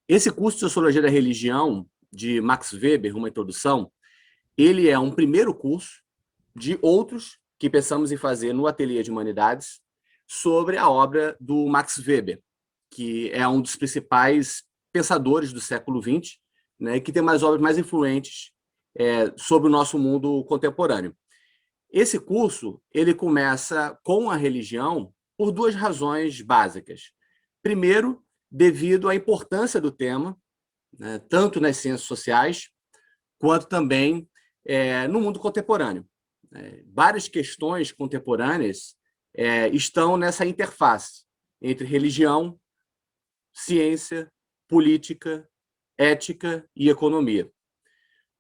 Esse curso de Sociologia da Religião, de Max Weber, uma introdução, ele é um primeiro curso de outros que pensamos em fazer no Ateliê de Humanidades sobre a obra do Max Weber, que é um dos principais pensadores do século XX, né, e que tem mais obras mais influentes sobre o nosso mundo contemporâneo. Esse curso ele começa com a religião por duas razões básicas. Primeiro, devido à importância do tema, né, tanto nas ciências sociais, quanto também no mundo contemporâneo. Várias questões contemporâneas estão nessa interface entre religião, ciência, política, ética e economia.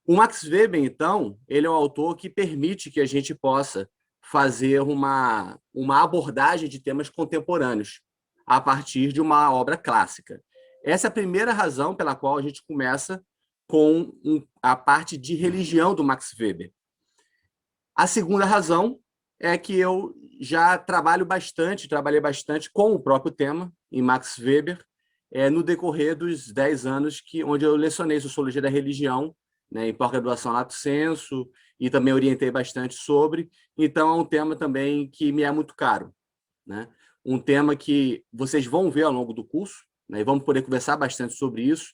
O Max Weber, então, ele é um autor que permite que a gente possa fazer uma abordagem de temas contemporâneos a partir de uma obra clássica. Essa é a primeira razão pela qual a gente começa com a parte de religião do Max Weber. A segunda razão é que eu já trabalhei bastante com o próprio tema, em Max Weber, no decorrer dos 10 anos onde eu lecionei Sociologia da Religião, né, em pós-graduação Lato Sensu, e também orientei bastante sobre. Então, é um tema também que me é muito caro, né? Um tema que vocês vão ver ao longo do curso, né, e vamos poder conversar bastante sobre isso,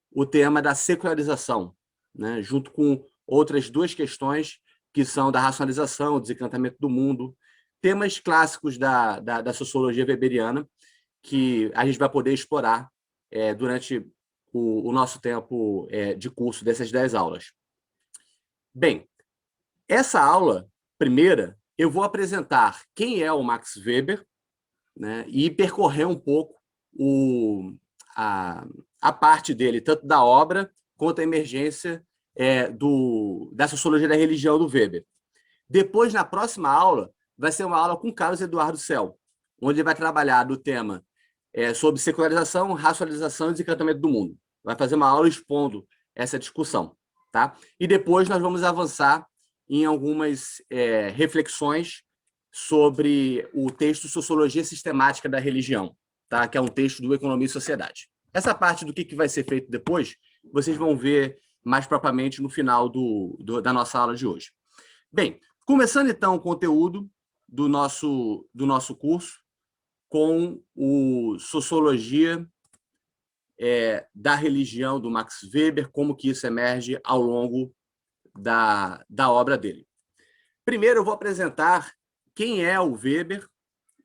o tema da secularização, né, junto com outras duas questões que são da racionalização, desencantamento do mundo, temas clássicos da sociologia weberiana, que a gente vai poder explorar durante o nosso tempo de curso dessas 10 aulas. Bem, essa aula primeira, eu vou apresentar quem é o Max Weber, né, e percorrer um pouco a parte dele, tanto da obra quanto a emergência da sociologia da religião do Weber. Depois, na próxima aula, vai ser uma aula com Carlos Eduardo Sell, onde ele vai trabalhar do tema sobre secularização, racionalização e desencantamento do mundo. Vai fazer uma aula expondo essa discussão. Tá? E depois nós vamos avançar em algumas reflexões sobre o texto Sociologia Sistemática da Religião, tá? Que é um texto do Economia e Sociedade. Essa parte do que vai ser feito depois, vocês vão ver mais propriamente no final da nossa aula de hoje. Bem, começando então o conteúdo do nosso curso com o Sociologia da Religião do Max Weber, como que isso emerge ao longo da obra dele. Primeiro eu vou apresentar quem é o Weber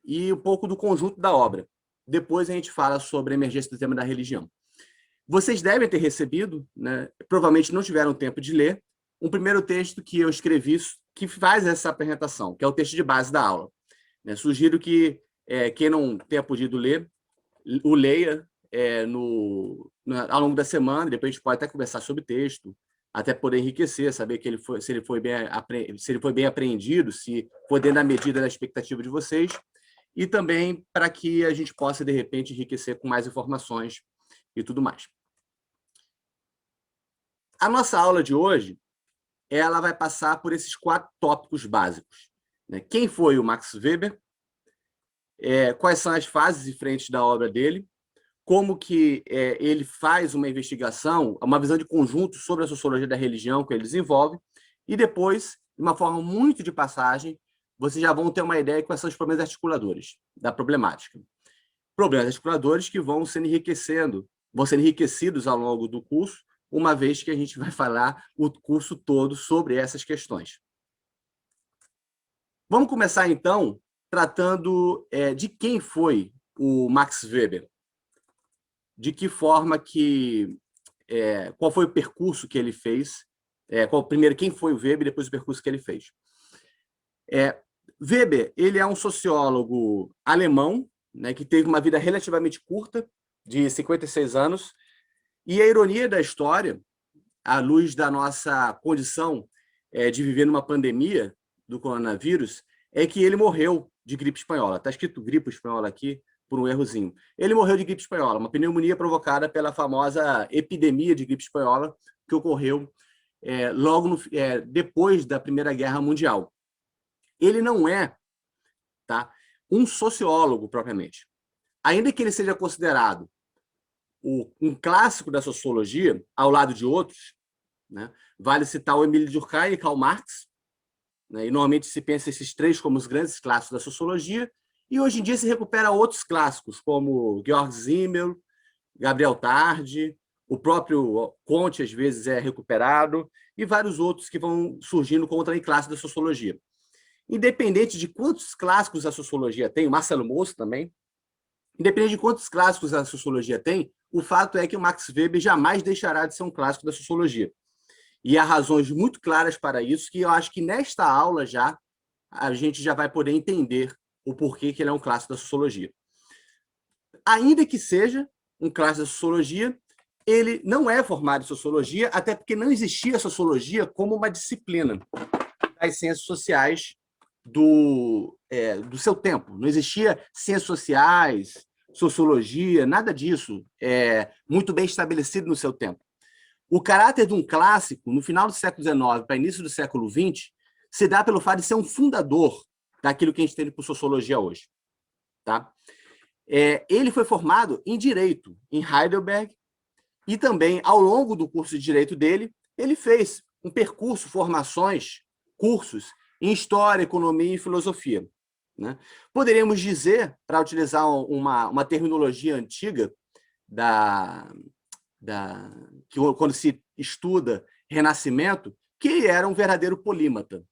e um pouco do conjunto da obra. Depois a gente fala sobre a emergência do tema da religião. Vocês devem ter recebido, né, provavelmente não tiveram tempo de ler, um primeiro texto que eu escrevi que faz essa apresentação, que é o texto de base da aula. Sugiro que quem não tenha podido ler, o leia ao longo da semana, depois a gente pode até conversar sobre o texto, até poder enriquecer, saber que se ele foi bem apreendido, se foi dentro da medida da expectativa de vocês, e também para que a gente possa, de repente, enriquecer com mais informações e tudo mais. A nossa aula de hoje ela vai passar por esses 4 tópicos básicos. Quem foi o Max Weber? Quais são as fases e frentes da obra dele? Como que ele faz uma investigação, uma visão de conjunto sobre a sociologia da religião que ele desenvolve, e depois, de uma forma muito de passagem, vocês já vão ter uma ideia de quais são os problemas articuladores da problemática. Problemas articuladores que vão sendo enriquecidos ao longo do curso, uma vez que a gente vai falar o curso todo sobre essas questões. Vamos começar, então, tratando de quem foi o Max Weber. De que forma qual foi o percurso que ele fez, primeiro quem foi o Weber e depois o percurso que ele fez. Weber ele é um sociólogo alemão, né, que teve uma vida relativamente curta, de 56 anos, e a ironia da história, à luz da nossa condição de viver numa pandemia do coronavírus, é que ele morreu de gripe espanhola. Está escrito gripe espanhola aqui, por um errozinho. Ele morreu de gripe espanhola, uma pneumonia provocada pela famosa epidemia de gripe espanhola que ocorreu logo depois da Primeira Guerra Mundial. Ele não é um sociólogo propriamente. Ainda que ele seja considerado um clássico da sociologia, ao lado de outros, né? Vale citar o Emile Durkheim e Karl Marx, né? E normalmente se pensa esses três como os grandes clássicos da sociologia, e hoje em dia se recupera outros clássicos, como Georg Simmel, Gabriel Tarde, o próprio Comte, às vezes, é recuperado, e vários outros que vão surgindo como também clássicos da sociologia. Independente de quantos clássicos a sociologia tem, o Marcelo Moço também, independente de quantos clássicos a sociologia tem, o fato é que o Max Weber jamais deixará de ser um clássico da sociologia. E há razões muito claras para isso, que eu acho que nesta aula já a gente já vai poder entender o porquê que ele é um clássico da sociologia. Ainda que seja um clássico da sociologia, ele não é formado em sociologia, até porque não existia sociologia como uma disciplina das ciências sociais do seu tempo. Não existia ciências sociais, sociologia, nada disso muito bem estabelecido no seu tempo. O caráter de um clássico, no final do século XIX para início do século XX, se dá pelo fato de ser um fundador daquilo que a gente tem por sociologia hoje. Tá? Ele foi formado em Direito, em Heidelberg, e também, ao longo do curso de Direito dele, ele fez um percurso, formações, cursos em História, Economia e Filosofia. Né? Poderíamos dizer, para utilizar uma terminologia antiga, que quando se estuda Renascimento, que ele era um verdadeiro polímata.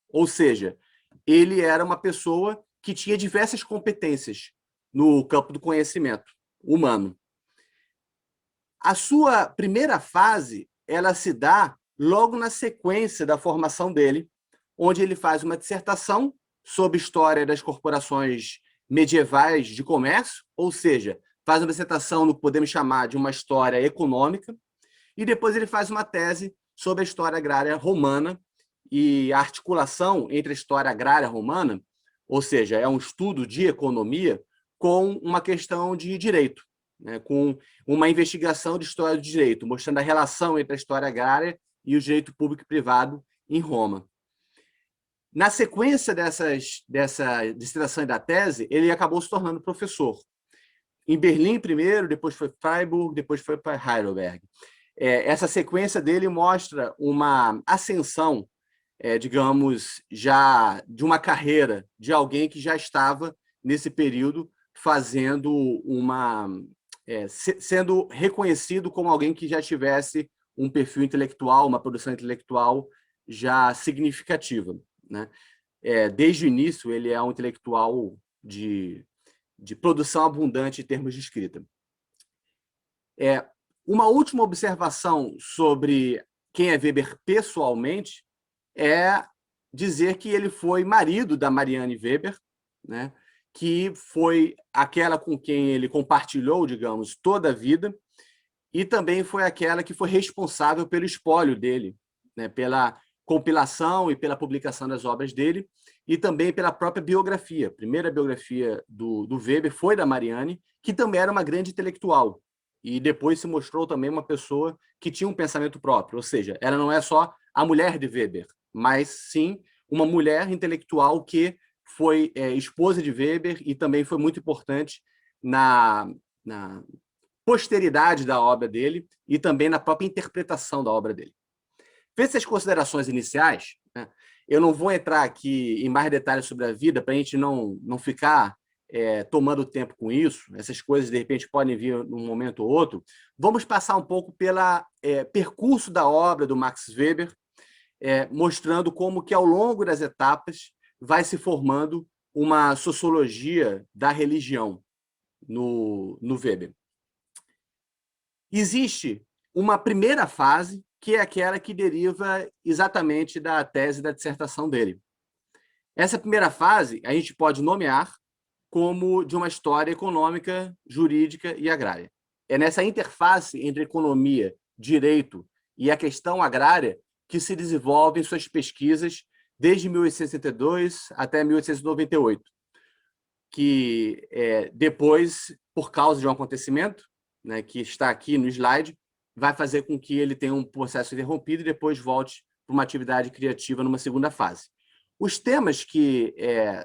Ou seja, ele era uma pessoa que tinha diversas competências no campo do conhecimento humano. A sua primeira fase, ela se dá logo na sequência da formação dele, onde ele faz uma dissertação sobre história das corporações medievais de comércio, ou seja, faz uma dissertação no que podemos chamar de uma história econômica, e depois ele faz uma tese sobre a história agrária romana e a articulação entre a história agrária romana, ou seja, é um estudo de economia, com uma questão de direito, né, com uma investigação de história do direito, mostrando a relação entre a história agrária e o direito público e privado em Roma. Na sequência dessa dissertação e da tese, ele acabou se tornando professor. Em Berlim primeiro, depois foi Freiburg, depois foi para Heidelberg. Essa sequência dele mostra uma ascensão, digamos, já de uma carreira de alguém que já estava, nesse período, fazendo sendo reconhecido como alguém que já tivesse um perfil intelectual, uma produção intelectual já significativa. Né? Desde o início, ele é um intelectual de produção abundante em termos de escrita. Uma última observação sobre quem é Weber pessoalmente é dizer que ele foi marido da Marianne Weber, né, que foi aquela com quem ele compartilhou, digamos, toda a vida, e também foi aquela que foi responsável pelo espólio dele, né, pela compilação e pela publicação das obras dele, e também pela própria biografia. A primeira biografia do Weber foi da Marianne, que também era uma grande intelectual, e depois se mostrou também uma pessoa que tinha um pensamento próprio, ou seja, ela não é só a mulher de Weber, mas sim uma mulher intelectual que foi esposa de Weber e também foi muito importante na posteridade da obra dele e também na própria interpretação da obra dele. Feitas essas considerações iniciais, né, eu não vou entrar aqui em mais detalhes sobre a vida para a gente não ficar tomando tempo com isso. Essas coisas, de repente, podem vir num momento ou outro. Vamos passar um pouco pelo percurso da obra do Max Weber, mostrando como que, ao longo das etapas, vai se formando uma sociologia da religião no Weber. Existe uma primeira fase, que é aquela que deriva exatamente da tese da dissertação dele. Essa primeira fase a gente pode nomear como de uma história econômica, jurídica e agrária. É nessa interface entre economia, direito e a questão agrária que se desenvolvem suas pesquisas desde 1862 até 1898, que depois, por causa de um acontecimento, né, que está aqui no slide, vai fazer com que ele tenha um processo interrompido e depois volte para uma atividade criativa numa segunda fase. Os temas que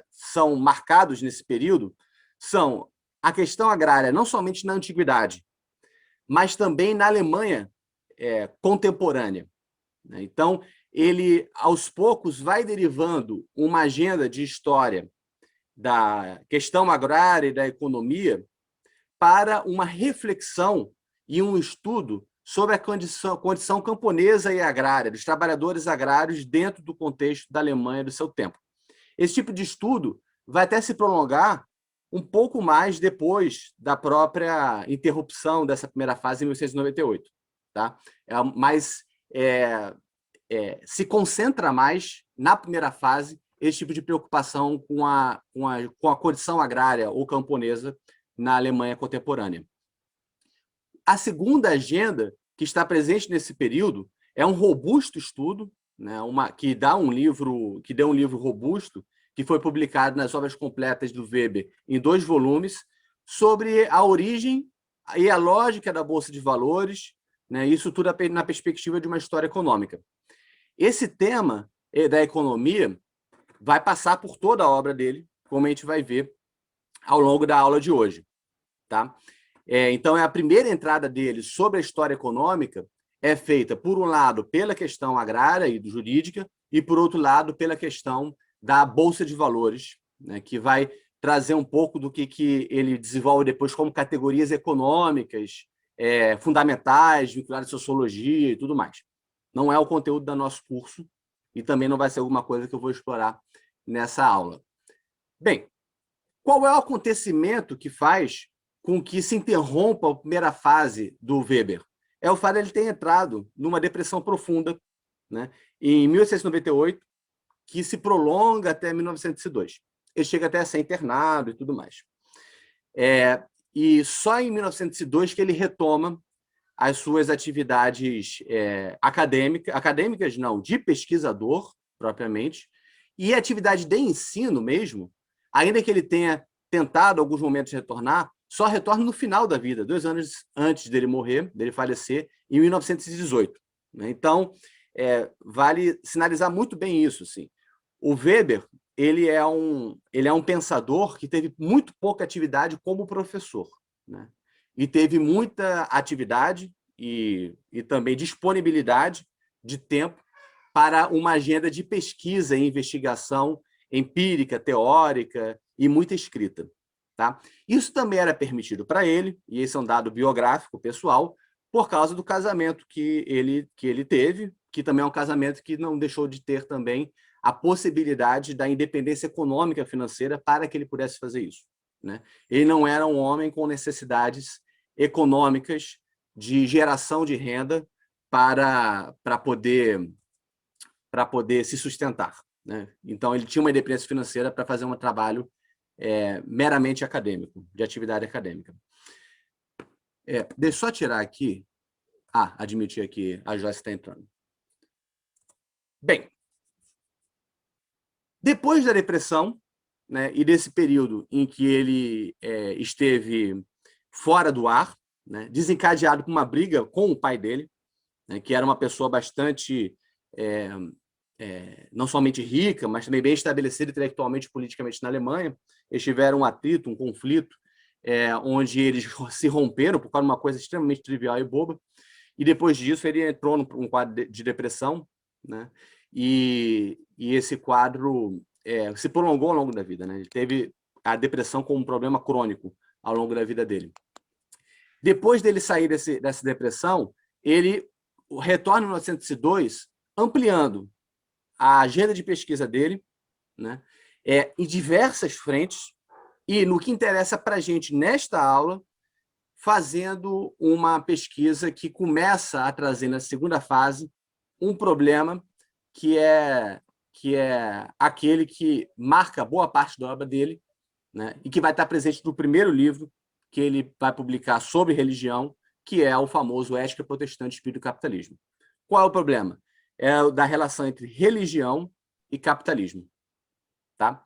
são marcados nesse período são a questão agrária, não somente na antiguidade, mas também na Alemanha contemporânea. Então, ele, aos poucos, vai derivando uma agenda de história da questão agrária e da economia para uma reflexão e um estudo sobre a condição camponesa e agrária, dos trabalhadores agrários dentro do contexto da Alemanha do seu tempo. Esse tipo de estudo vai até se prolongar um pouco mais depois da própria interrupção dessa primeira fase em 1898. Tá? Mas se concentra mais na primeira fase esse tipo de preocupação com a condição agrária ou camponesa na Alemanha contemporânea. A segunda agenda que está presente nesse período é um robusto estudo, né, que deu um livro robusto, que foi publicado nas Obras Completas do Weber em 2 volumes, sobre a origem e a lógica da Bolsa de Valores, né, isso tudo na perspectiva de uma história econômica. Esse tema da economia vai passar por toda a obra dele, como a gente vai ver ao longo da aula de hoje. Tá? Então, a primeira entrada dele sobre a história econômica é feita, por um lado, pela questão agrária e jurídica, e, por outro lado, pela questão da Bolsa de Valores, né, que vai trazer um pouco do que ele desenvolve depois como categorias econômicas fundamentais, vinculadas à sociologia e tudo mais. Não é o conteúdo do nosso curso e também não vai ser alguma coisa que eu vou explorar nessa aula. Bem, qual é o acontecimento que faz com que se interrompa a primeira fase do Weber? É o fato de ele ter entrado numa depressão profunda, né, em 1898, que se prolonga até 1902. Ele chega até a ser internado e tudo mais. E só em 1902 que ele retoma as suas atividades acadêmicas não, de pesquisador, propriamente, e atividade de ensino mesmo, ainda que ele tenha tentado, em alguns momentos, retornar, só retorna no final da vida, 2 anos antes dele morrer, dele falecer, em 1918. Então, vale sinalizar muito bem isso. Sim. O Weber ele é um pensador que teve muito pouca atividade como professor, né? E teve muita atividade e também disponibilidade de tempo para uma agenda de pesquisa e investigação empírica, teórica e muita escrita. Tá? Isso também era permitido para ele, e esse é um dado biográfico pessoal, por causa do casamento que ele teve, que também é um casamento que não deixou de ter também a possibilidade da independência econômica financeira para que ele pudesse fazer isso. Né? Ele não era um homem com necessidades econômicas de geração de renda para poder se sustentar. Né? Então, ele tinha uma independência financeira para fazer um trabalho meramente acadêmico, de atividade acadêmica. Deixa eu só tirar aqui. Admitir aqui, a Joyce está entrando. Bem, depois da depressão, né, e desse período em que ele esteve fora do ar, né, desencadeado por uma briga com o pai dele, né, que era uma pessoa bastante, não somente rica, mas também bem estabelecida intelectualmente e politicamente na Alemanha. Eles tiveram um atrito, um conflito, onde eles se romperam por causa de uma coisa extremamente trivial e boba, e depois disso ele entrou num quadro de depressão, né? E esse quadro se prolongou ao longo da vida, né? Ele teve a depressão como um problema crônico ao longo da vida dele. Depois dele sair dessa depressão, ele retorna em 1902, ampliando a agenda de pesquisa dele, né? Em diversas frentes, e no que interessa para a gente nesta aula, fazendo uma pesquisa que começa a trazer, na segunda fase, um problema que é aquele que marca boa parte da obra dele, né, e que vai estar presente no primeiro livro que ele vai publicar sobre religião, que é o famoso Ética Protestante, Espírito e Capitalismo. Qual é o problema? É o da relação entre religião e capitalismo. Tá?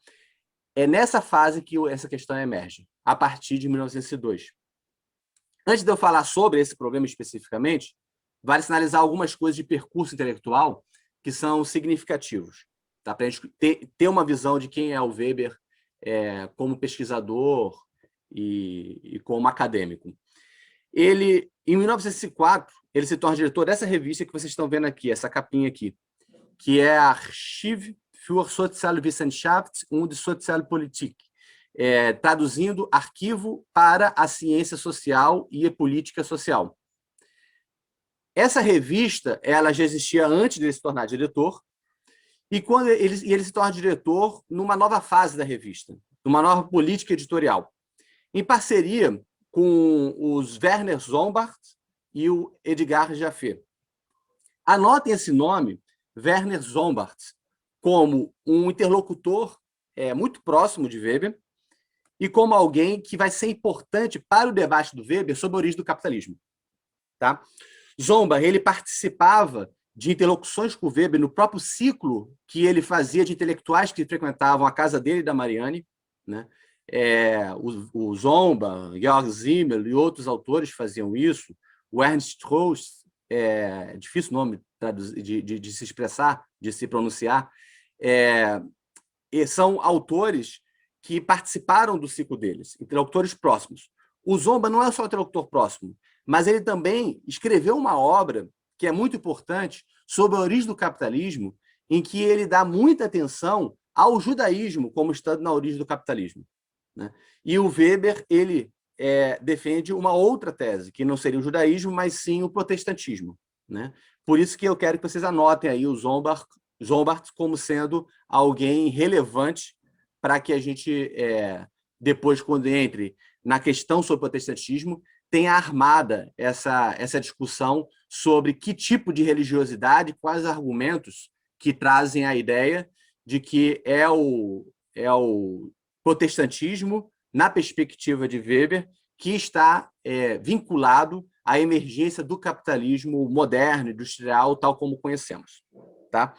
É nessa fase que essa questão emerge, a partir de 1902. Antes de eu falar sobre esse problema especificamente, vale sinalizar algumas coisas de percurso intelectual que são significativos, tá? Para a gente ter uma visão de quem é o Weber como pesquisador e como acadêmico. Em 1904, ele se torna diretor dessa revista que vocês estão vendo aqui, essa capinha aqui, que é Archiv für Sozialwissenschaft und Sozialpolitik, traduzindo Arquivo para a Ciência Social e a Política Social. Essa revista ela já existia antes de ele se tornar diretor, e quando ele se torna diretor numa nova fase da revista, numa nova política editorial, em parceria com os Werner Sombart e o Edgar Jaffé. Anotem esse nome, Werner Sombart, como um interlocutor muito próximo de Weber e como alguém que vai ser importante para o debate do Weber sobre a origem do capitalismo. Tá? Sombart, ele participava de interlocuções com o Weber no próprio ciclo que ele fazia de intelectuais que frequentavam a casa dele e da Marianne, né? O Sombart, Georg Simmel e outros autores faziam isso. O Ernst Trost, difícil nome de se expressar, de se pronunciar, são autores que participaram do ciclo deles, interlocutores próximos. O Sombart não é só interlocutor próximo, mas ele também escreveu uma obra que é muito importante sobre a origem do capitalismo, em que ele dá muita atenção ao judaísmo como estando na origem do capitalismo, né? E o Weber ele defende uma outra tese, que não seria o judaísmo, mas sim o protestantismo, né? Por isso que eu quero que vocês anotem aí o Sombart como sendo alguém relevante para que a gente, depois, quando entre na questão sobre o protestantismo, tenha armada essa discussão sobre que tipo de religiosidade, quais argumentos que trazem a ideia de que é o protestantismo, na perspectiva de Weber, que está vinculado à emergência do capitalismo moderno, industrial, tal como conhecemos. Tá?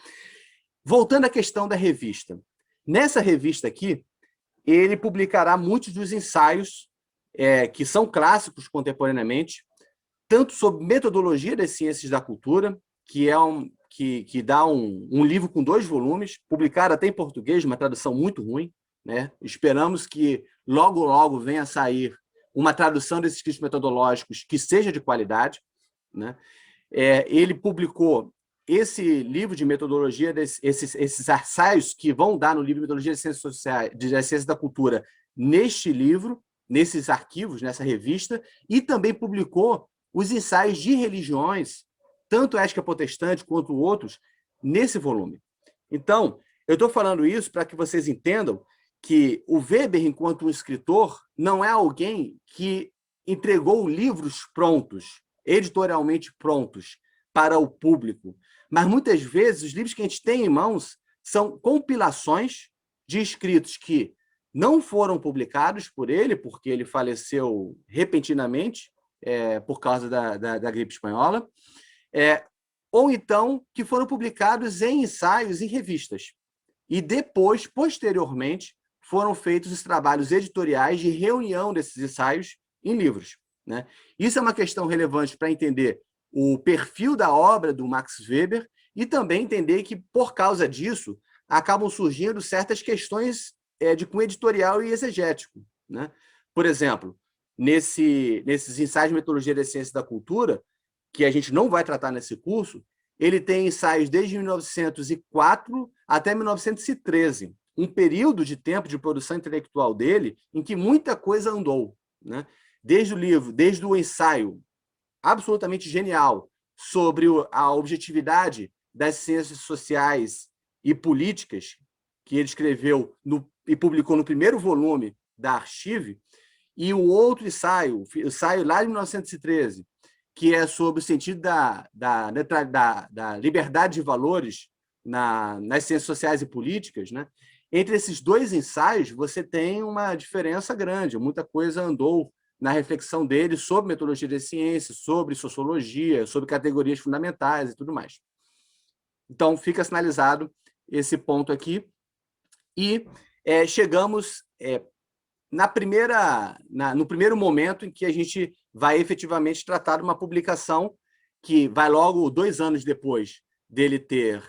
Voltando à questão da revista. Nessa revista aqui, ele publicará muitos dos ensaios que são clássicos contemporaneamente, tanto sobre metodologia das ciências da cultura, que dá um livro com 2 volumes, publicado até em português, uma tradução muito ruim, né? Esperamos que logo, logo venha a sair uma tradução desses escritos metodológicos que seja de qualidade, né? Ele publicou esse livro de metodologia, esses ensaios que vão dar no livro de Metodologia das Ciências Sociais, das Ciências da Cultura, neste livro, nesses arquivos, nessa revista, e também publicou os ensaios de religiões, tanto ética protestante quanto outros, nesse volume. Então, eu estou falando isso para que vocês entendam que o Weber, enquanto um escritor, não é alguém que entregou livros prontos, editorialmente prontos, para o público, mas muitas vezes os livros que a gente tem em mãos são compilações de escritos que não foram publicados por ele, porque ele faleceu repentinamente por causa da gripe espanhola, ou então que foram publicados em ensaios em revistas. E depois, posteriormente, foram feitos os trabalhos editoriais de reunião desses ensaios em livros, né? Isso é uma questão relevante para entender o perfil da obra do Max Weber e também entender que, por causa disso, acabam surgindo certas questões de cunho editorial e exegético, né? Por exemplo, nesses ensaios de metodologia da ciência da cultura, que a gente não vai tratar nesse curso, ele tem ensaios desde 1904 até 1913, um período de tempo de produção intelectual dele em que muita coisa andou, né? Desde o ensaio absolutamente genial sobre a objetividade das ciências sociais e políticas, que ele escreveu e publicou no primeiro volume da Archive, e o outro ensaio lá de 1913, que é sobre o sentido da liberdade de valores nas ciências sociais e políticas, né? Entre esses 2 ensaios, você tem uma diferença grande, muita coisa andou na reflexão dele sobre metodologia das ciências, sobre sociologia, sobre categorias fundamentais e tudo mais. Então, fica sinalizado esse ponto aqui. E chegamos no primeiro momento em que a gente vai efetivamente tratar de uma publicação que vai logo 2 anos depois dele ter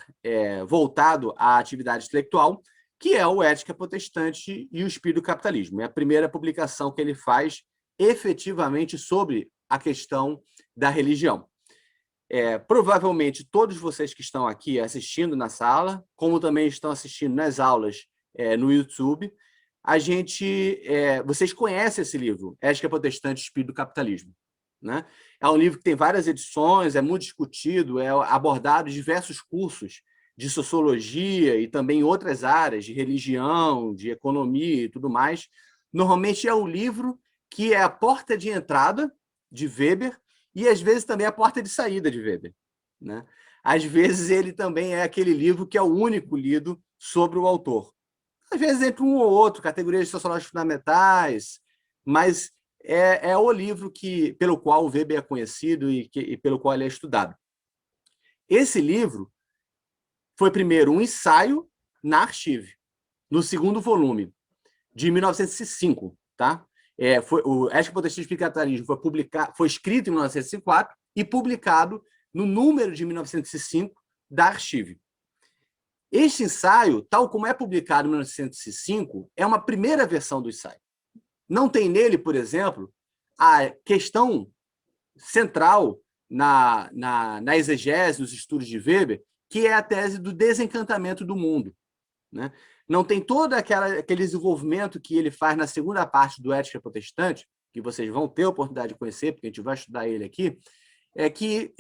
voltado à atividade intelectual, que é o Ética Protestante e o Espírito do Capitalismo. É a primeira publicação que ele faz efetivamente sobre a questão da religião. Provavelmente todos vocês que estão aqui assistindo na sala, como também estão assistindo nas aulas no YouTube, vocês conhecem esse livro, Ética Protestante, Espírito do Capitalismo, né? É um livro que tem várias edições, é muito discutido, é abordado em diversos cursos de sociologia e também em outras áreas, de religião, de economia e tudo mais. Normalmente é um livro que é a porta de entrada de Weber e, às vezes, também a porta de saída de Weber, né? Às vezes, ele também é aquele livro que é o único lido sobre o autor. Às vezes, entre um ou outro, categorias sociológicas fundamentais, mas é o livro pelo qual o Weber é conhecido e pelo qual ele é estudado. Esse livro foi, primeiro, um ensaio na Archive, no segundo volume, de 1905. Tá? O Ética Protestante e Espírito do Capitalismo foi escrito em 1904 e publicado no número de 1905 da Archive. Este ensaio, tal como é publicado em 1905, é uma primeira versão do ensaio. Não tem nele, por exemplo, a questão central na exegese, nos estudos de Weber, que é a tese do desencantamento do mundo, né? Não tem todo aquele desenvolvimento que ele faz na segunda parte do Ética Protestante, que vocês vão ter a oportunidade de conhecer, porque a gente vai estudar ele aqui, que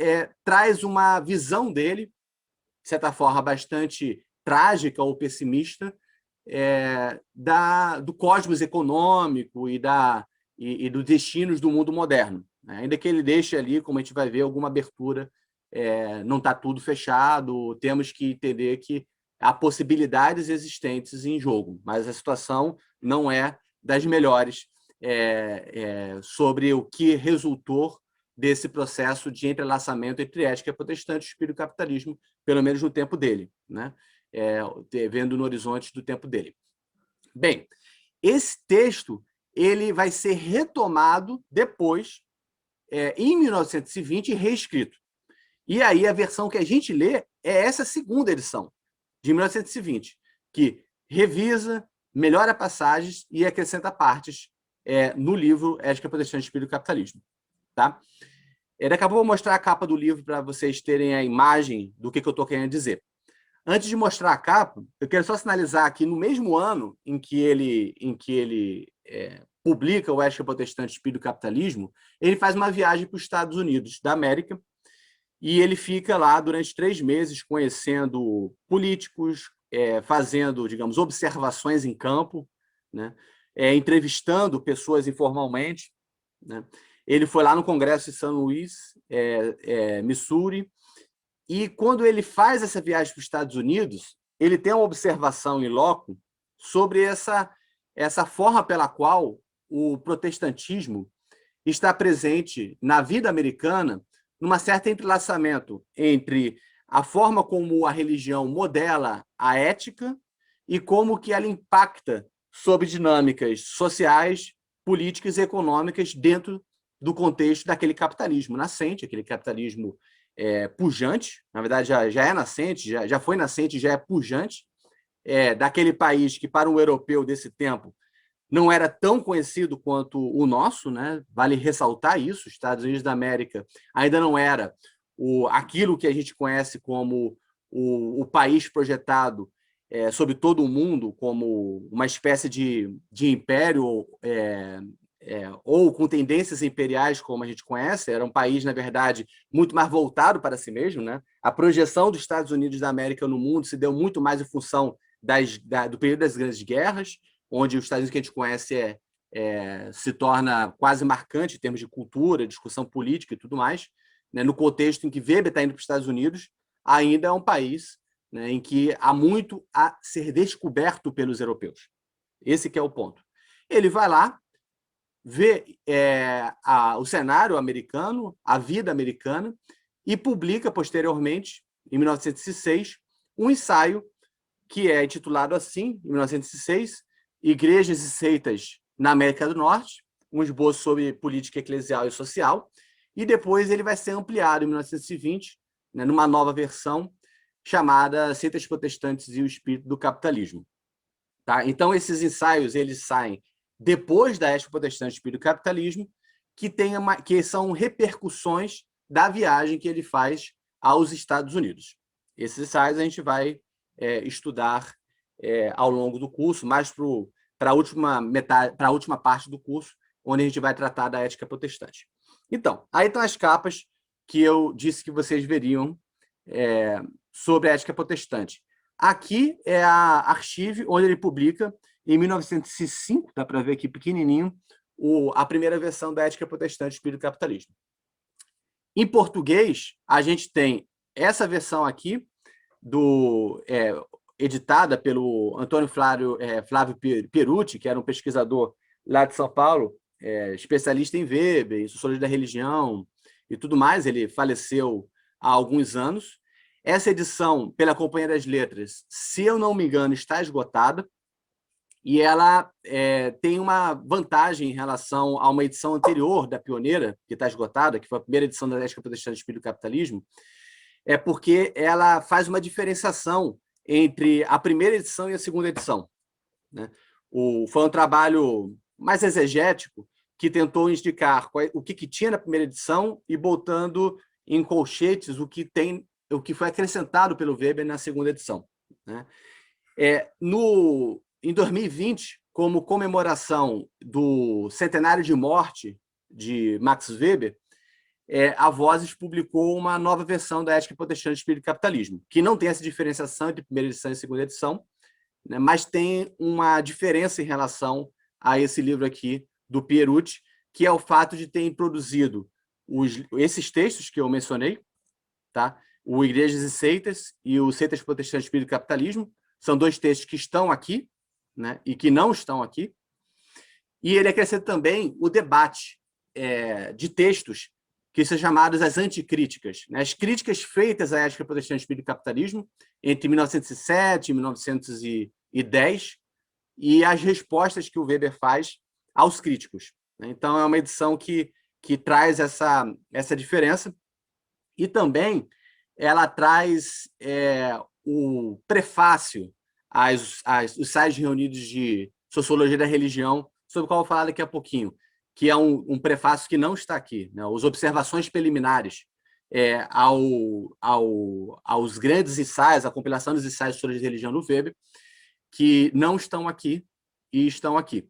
traz uma visão dele, de certa forma, bastante trágica ou pessimista, do cosmos econômico e dos destinos do mundo moderno. Ainda que ele deixe ali, como a gente vai ver, alguma abertura, não está tudo fechado, temos que entender que há possibilidades existentes em jogo, mas a situação não é das melhores sobre o que resultou desse processo de entrelaçamento entre ética protestante e espírito do capitalismo, pelo menos no tempo dele, né? Vendo no horizonte do tempo dele. Bem, esse texto ele vai ser retomado depois, em 1920, e reescrito. E aí a versão que a gente lê é essa segunda edição, de 1920, que revisa, melhora passagens e acrescenta partes no livro Ética Protestante e Espírito do Capitalismo. Tá? Daqui a pouco eu vou mostrar a capa do livro para vocês terem a imagem do que eu estou querendo dizer. Antes de mostrar a capa, eu quero só sinalizar que no mesmo ano em que ele publica o Ética Protestante e Espírito do Capitalismo, ele faz uma viagem para os Estados Unidos da América e ele fica lá durante 3 meses conhecendo políticos, fazendo, digamos, observações em campo, né? Entrevistando pessoas informalmente, né? Ele foi lá no Congresso de São Luís, Missouri, e quando ele faz essa viagem para os Estados Unidos, ele tem uma observação in loco sobre essa forma pela qual o protestantismo está presente na vida americana, numa certa entrelaçamento entre a forma como a religião modela a ética e como que ela impacta sobre dinâmicas sociais, políticas e econômicas dentro do contexto daquele capitalismo nascente, aquele capitalismo pujante, na verdade já é nascente, já foi nascente, já é pujante, daquele país que para um europeu desse tempo não era tão conhecido quanto o nosso, né? Vale ressaltar isso, os Estados Unidos da América ainda não era aquilo que a gente conhece como o país projetado sobre todo o mundo, como uma espécie de império ou com tendências imperiais, como a gente conhece. Era um país, na verdade, muito mais voltado para si mesmo, né? A projeção dos Estados Unidos da América no mundo se deu muito mais em função do período das grandes guerras, onde os Estados Unidos que a gente conhece se torna quase marcante em termos de cultura, discussão política e tudo mais, né? No contexto em que Weber está indo para os Estados Unidos, ainda é um país, né, em que há muito a ser descoberto pelos europeus. Esse que é o ponto. Ele vai lá, vê o cenário americano, a vida americana, e publica posteriormente, em 1906, um ensaio que é intitulado assim, em 1906, Igrejas e Seitas na América do Norte, um esboço sobre política eclesial e social, e depois ele vai ser ampliado em 1920, né, numa nova versão chamada Seitas Protestantes e o Espírito do Capitalismo. Tá? Então, esses ensaios eles saem depois da Ética Protestante e Espírito do Capitalismo, que são repercussões da viagem que ele faz aos Estados Unidos. Esses ensaios a gente vai estudar ao longo do curso, mais para a última parte do curso, onde a gente vai tratar da ética protestante. Então, aí estão as capas que eu disse que vocês veriam sobre a ética protestante. Aqui é a Archive, onde ele publica, em 1905, dá para ver aqui pequenininho, a primeira versão da Ética Protestante do Espírito do Capitalismo. Em português, a gente tem essa versão aqui, editada pelo Antônio Flávio Perucci, que era um pesquisador lá de São Paulo, especialista em Weber, em sociologia da religião e tudo mais. Ele faleceu há alguns anos. Essa edição, pela Companhia das Letras, se eu não me engano, está esgotada, e ela tem uma vantagem em relação a uma edição anterior da Pioneira, que está esgotada, que foi a primeira edição da Ética Protestante do Espírito do Capitalismo, porque ela faz uma diferenciação entre a primeira edição e a segunda edição, né? Foi um trabalho mais exegético, que tentou indicar o que tinha na primeira edição e botando em colchetes o que foi acrescentado pelo Weber na segunda edição, né? Em 2020, como comemoração do centenário de morte de Max Weber, a Vozes publicou uma nova versão da Ética Protestante do Espírito do Capitalismo, que não tem essa diferenciação entre primeira edição e segunda edição, né, mas tem uma diferença em relação a esse livro aqui, do Perucci, que é o fato de ter introduzido esses textos que eu mencionei, tá? O Igrejas e Seitas e o Seitas Protestantes do Espírito do Capitalismo, são dois textos que estão aqui, né, e que não estão aqui. E ele acrescenta também o debate de textos que são chamados as anticríticas, né, as críticas feitas à ética protestante do espírito do capitalismo entre 1907 e 1910 e as respostas que o Weber faz aos críticos, né? Então, é uma edição que traz essa diferença. E também ela traz o prefácio os sites reunidos de sociologia da religião, sobre o qual eu vou falar daqui a pouquinho, que é um prefácio que não está aqui, né? As observações preliminares aos grandes ensaios, a compilação dos ensaios de sociologia da religião do Weber, que não estão aqui e estão aqui.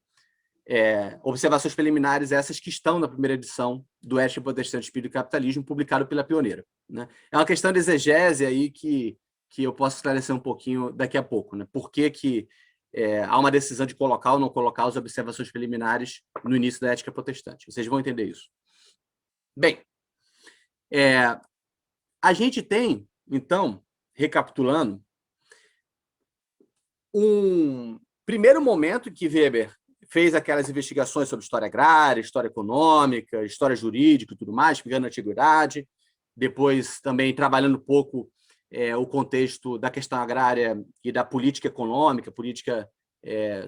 Observações preliminares essas que estão na primeira edição do Ética Protestante do Espírito do Capitalismo, publicado pela Pioneira, né? É uma questão de exegese aí que eu posso esclarecer um pouquinho daqui a pouco, né? Por que há uma decisão de colocar ou não colocar as observações preliminares no início da Ética Protestante. Vocês vão entender isso. Bem, a gente tem, então, recapitulando, um primeiro momento que Weber fez aquelas investigações sobre história agrária, história econômica, história jurídica e tudo mais, pegando a antiguidade, depois também trabalhando um pouco o contexto da questão agrária e da política econômica, política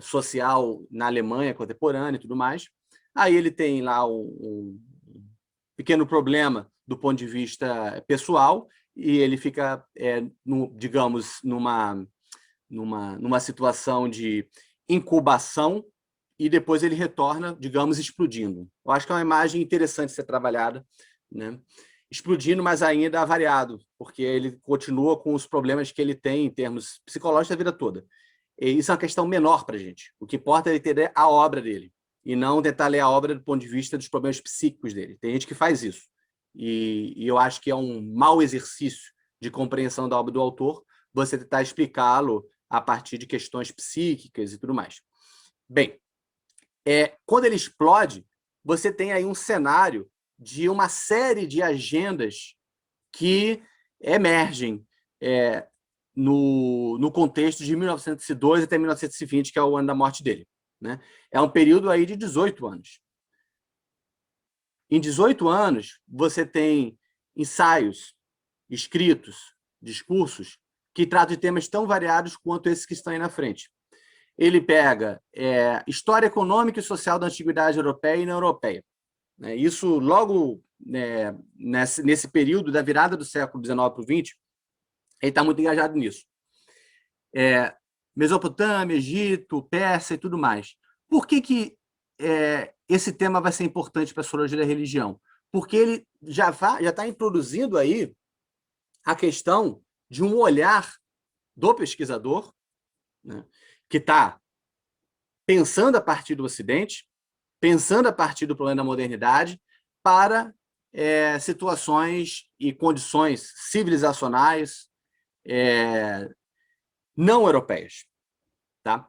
social na Alemanha contemporânea e tudo mais. Aí ele tem lá um pequeno problema do ponto de vista pessoal e ele fica, digamos, numa situação de incubação e depois ele retorna, digamos, explodindo. Eu acho que é uma imagem interessante ser trabalhada, né? Explodindo, mas ainda variado, porque ele continua com os problemas que ele tem em termos psicológicos a vida toda. E isso é uma questão menor para a gente. O que importa é entender a obra dele, e não tentar ler a obra do ponto de vista dos problemas psíquicos dele. Tem gente que faz isso. E eu acho que é um mau exercício de compreensão da obra do autor você tentar explicá-lo a partir de questões psíquicas e tudo mais. Bem, quando ele explode, você tem aí um cenário de uma série de agendas que emergem no contexto de 1902 até 1920, que é o ano da morte dele, né? É um período aí de 18 anos. Em 18 anos, você tem ensaios, escritos, discursos, que tratam de temas tão variados quanto esses que estão aí na frente. Ele pega história econômica e social da antiguidade europeia e não europeia. Isso logo nesse período da virada do século XIX para o XX, ele está muito engajado nisso. Mesopotâmia, Egito, Pérsia e tudo mais. Por que esse tema vai ser importante para a sociologia da religião? Porque ele já está introduzindo aí a questão de um olhar do pesquisador, né, que está pensando a partir do Ocidente, pensando a partir do problema da modernidade, para situações e condições civilizacionais não europeias. Tá?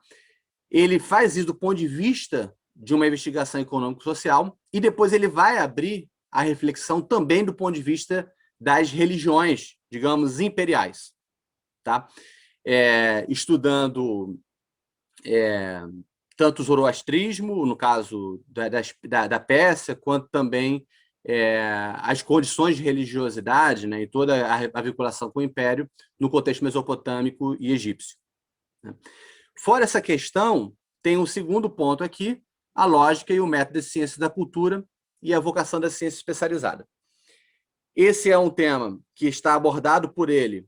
Ele faz isso do ponto de vista de uma investigação econômico-social e depois ele vai abrir a reflexão também do ponto de vista das religiões, digamos, imperiais. Tá? Estudando tanto o zoroastrismo, no caso da Pérsia, quanto também as condições de religiosidade, né, e toda a vinculação com o Império no contexto mesopotâmico e egípcio. Né. Fora essa questão, tem um segundo ponto aqui, a lógica e o método de ciências da cultura e a vocação da ciência especializada. Esse é um tema que está abordado por ele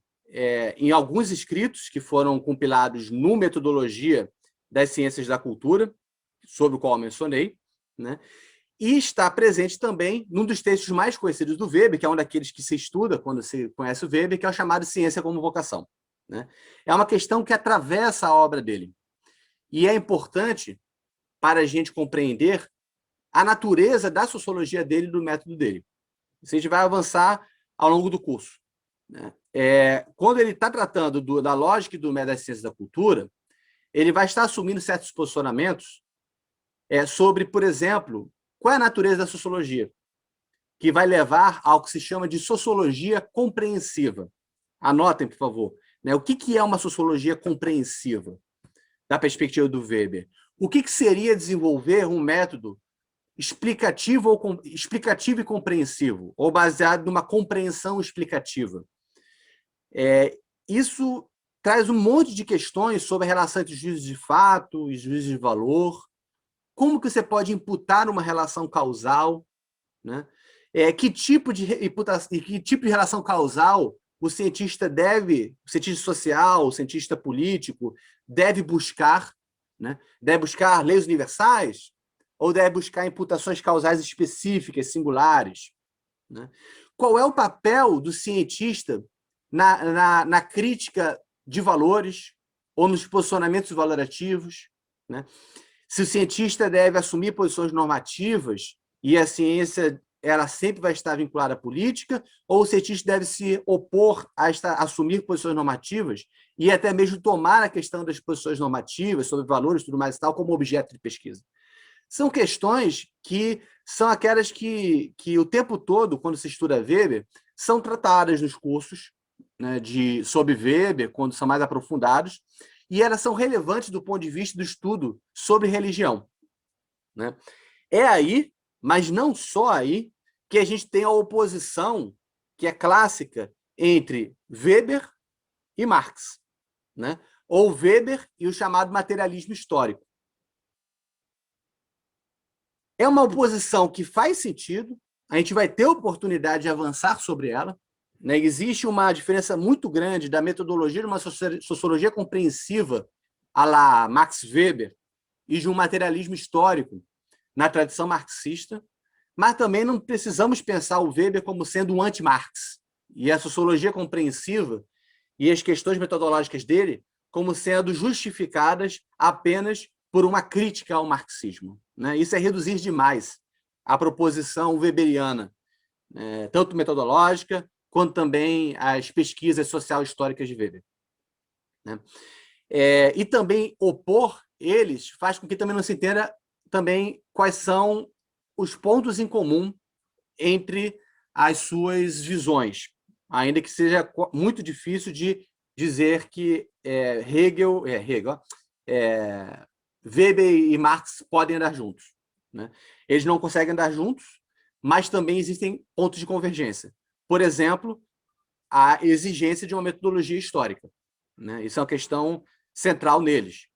em alguns escritos que foram compilados no Metodologia das Ciências da Cultura, sobre o qual eu mencionei, né? E está presente também num dos textos mais conhecidos do Weber, que é um daqueles que se estuda quando se conhece o Weber, que é o chamado Ciência como Vocação. Né? É uma questão que atravessa a obra dele. E é importante para a gente compreender a natureza da sociologia dele e do método dele. Isso a gente vai avançar ao longo do curso. Né? Quando ele está tratando da lógica e do método das ciências da cultura, ele vai estar assumindo certos posicionamentos sobre, por exemplo, qual é a natureza da sociologia, que vai levar ao que se chama de sociologia compreensiva. Anotem, por favor. Né? O que é uma sociologia compreensiva, da perspectiva do Weber? O que seria desenvolver um método explicativo e compreensivo, ou baseado numa compreensão explicativa? Isso traz um monte de questões sobre a relação entre juízes de fato e juízes de valor. Como que você pode imputar uma relação causal? Né? Que tipo de relação causal o cientista social, o cientista político, deve buscar? Né? Deve buscar leis universais? Ou deve buscar imputações causais específicas, singulares? Né? Qual é o papel do cientista na crítica de valores ou nos posicionamentos valorativos? Né? Se o cientista deve assumir posições normativas e a ciência ela sempre vai estar vinculada à política, ou o cientista deve se opor a assumir posições normativas e até mesmo tomar a questão das posições normativas sobre valores e tudo mais e tal como objeto de pesquisa? São questões que são aquelas que o tempo todo, quando se estuda Weber, são tratadas nos cursos, né, sobre Weber, quando são mais aprofundados, e elas são relevantes do ponto de vista do estudo sobre religião. Né? É aí, mas não só aí, que a gente tem a oposição, que é clássica, entre Weber e Marx. Né? Ou Weber e o chamado materialismo histórico. É uma oposição que faz sentido, a gente vai ter oportunidade de avançar sobre ela. Né? Existe uma diferença muito grande da metodologia de uma sociologia compreensiva à la Max Weber e de um materialismo histórico na tradição marxista, mas também não precisamos pensar o Weber como sendo um anti-Marx e a sociologia compreensiva e as questões metodológicas dele como sendo justificadas apenas por uma crítica ao marxismo. Né? Isso é reduzir demais a proposição weberiana, tanto metodológica quanto também as pesquisas social-históricas de Weber. Né? E também opor eles faz com que também não se entenda também quais são os pontos em comum entre as suas visões, ainda que seja muito difícil de dizer que Weber e Marx podem andar juntos. Né? Eles não conseguem andar juntos, mas também existem pontos de convergência. Por exemplo, a exigência de uma metodologia histórica. Né? Isso é uma questão central neles.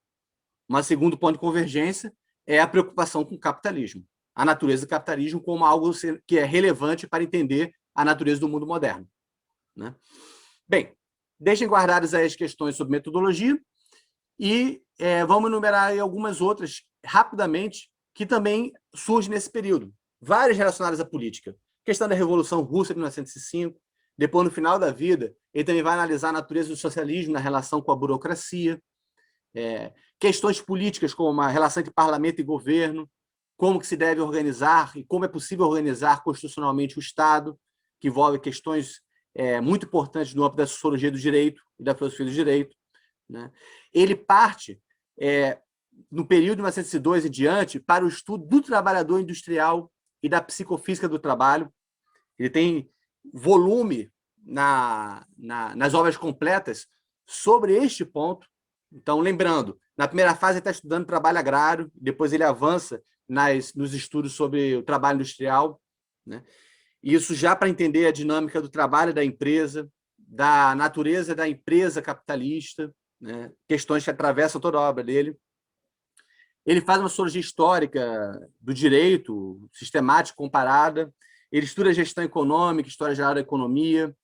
Um segundo ponto de convergência é a preocupação com o capitalismo, a natureza do capitalismo como algo que é relevante para entender a natureza do mundo moderno. Né? Bem, deixem guardadas aí as questões sobre metodologia e vamos enumerar aí algumas outras rapidamente que também surge nesse período. Várias relacionadas à política. Questão da Revolução Russa de 1905. Depois, no final da vida, ele também vai analisar a natureza do socialismo na relação com a burocracia. Questões políticas, como a relação entre parlamento e governo, como que se deve organizar e como é possível organizar constitucionalmente o Estado, que envolve questões muito importantes no âmbito da sociologia do direito e da filosofia do direito. Né? Ele parte, no período de 1902 e diante, para o estudo do trabalhador industrial e da psicofísica do trabalho. Ele tem volume nas obras completas sobre este ponto. Então, lembrando, na primeira fase ele está estudando trabalho agrário, depois ele avança nos estudos sobre o trabalho industrial, né? Isso já para entender a dinâmica do trabalho da empresa, da natureza da empresa capitalista, né? Questões que atravessam toda a obra dele. Ele faz uma sociologia histórica do direito, sistemática, comparada. Ele estuda a gestão econômica, história geral da economia.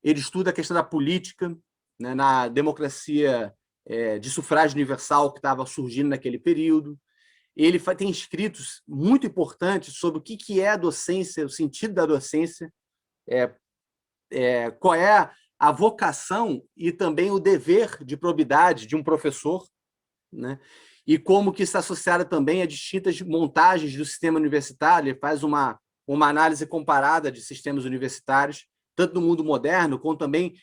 Ele estuda a questão da política, né, na democracia de sufrágio universal que estava surgindo naquele período. Ele tem escritos muito importantes sobre o que é a docência, o sentido da docência, qual é a vocação e também o dever de probidade de um professor, né? E como que está associada também a distintas montagens do sistema universitário. Ele faz uma análise comparada de sistemas universitários, tanto no mundo moderno, como também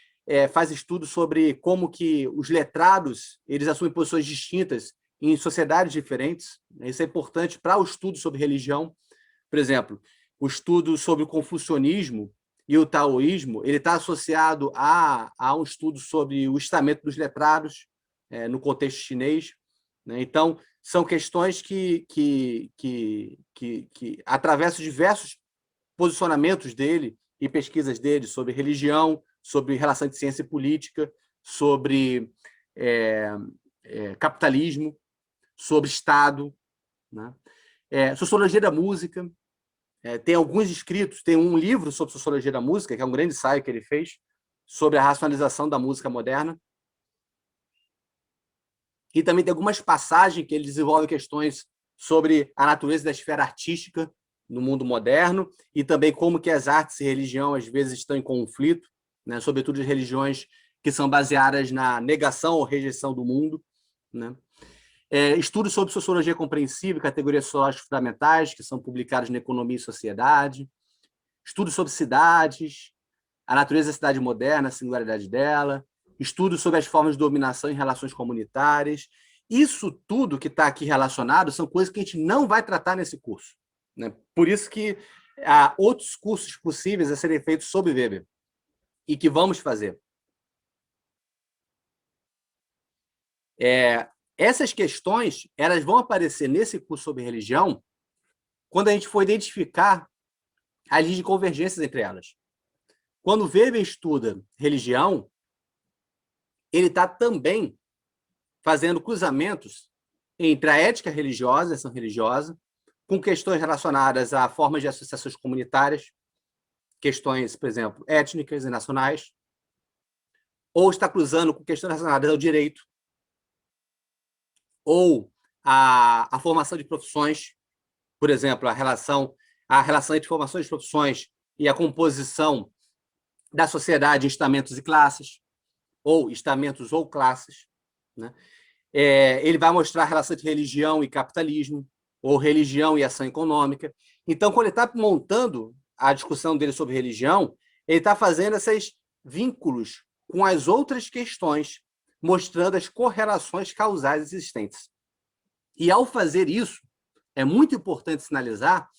faz estudos sobre como que os letrados eles assumem posições distintas em sociedades diferentes. Isso é importante para o estudo sobre religião. Por exemplo, o estudo sobre o confucionismo e o taoísmo ele está associado a um estudo sobre o estamento dos letrados no contexto chinês. Né? Então, são questões que atravessam diversos posicionamentos dele e pesquisas dele sobre religião, sobre relação de ciência e política, sobre capitalismo, sobre Estado. Né? Sociologia da música. Tem alguns escritos, tem um livro sobre sociologia da música, que é um grande ensaio que ele fez, sobre a racionalização da música moderna. E também tem algumas passagens que ele desenvolve questões sobre a natureza da esfera artística no mundo moderno e também como que as artes e religião às vezes estão em conflito, né? Sobretudo as religiões que são baseadas na negação ou rejeição do mundo. Né? Estudos sobre sociologia compreensiva, categorias sociológicas fundamentais, que são publicados na Economia e Sociedade. Estudos sobre cidades, a natureza da cidade moderna, a singularidade dela. Estudos sobre as formas de dominação em relações comunitárias. Isso tudo que está aqui relacionado são coisas que a gente não vai tratar nesse curso. Né? Por isso que há outros cursos possíveis a serem feitos sobre Weber e que vamos fazer. Essas questões elas vão aparecer nesse curso sobre religião quando a gente for identificar as linhas de convergências entre elas. Quando Weber estuda religião, ele está também fazendo cruzamentos entre a ética religiosa, a ação religiosa, com questões relacionadas a formas de associações comunitárias, questões, por exemplo, étnicas e nacionais, ou está cruzando com questões relacionadas ao direito, ou a formação de profissões, por exemplo, a relação entre formações de profissões e a composição da sociedade em estamentos e classes, ou estamentos ou classes. Né? Ele vai mostrar a relação entre religião e capitalismo, ou religião e ação econômica. Então, quando ele está montando a discussão dele sobre religião, ele está fazendo esses vínculos com as outras questões, mostrando as correlações causais existentes. E, ao fazer isso, é muito importante sinalizar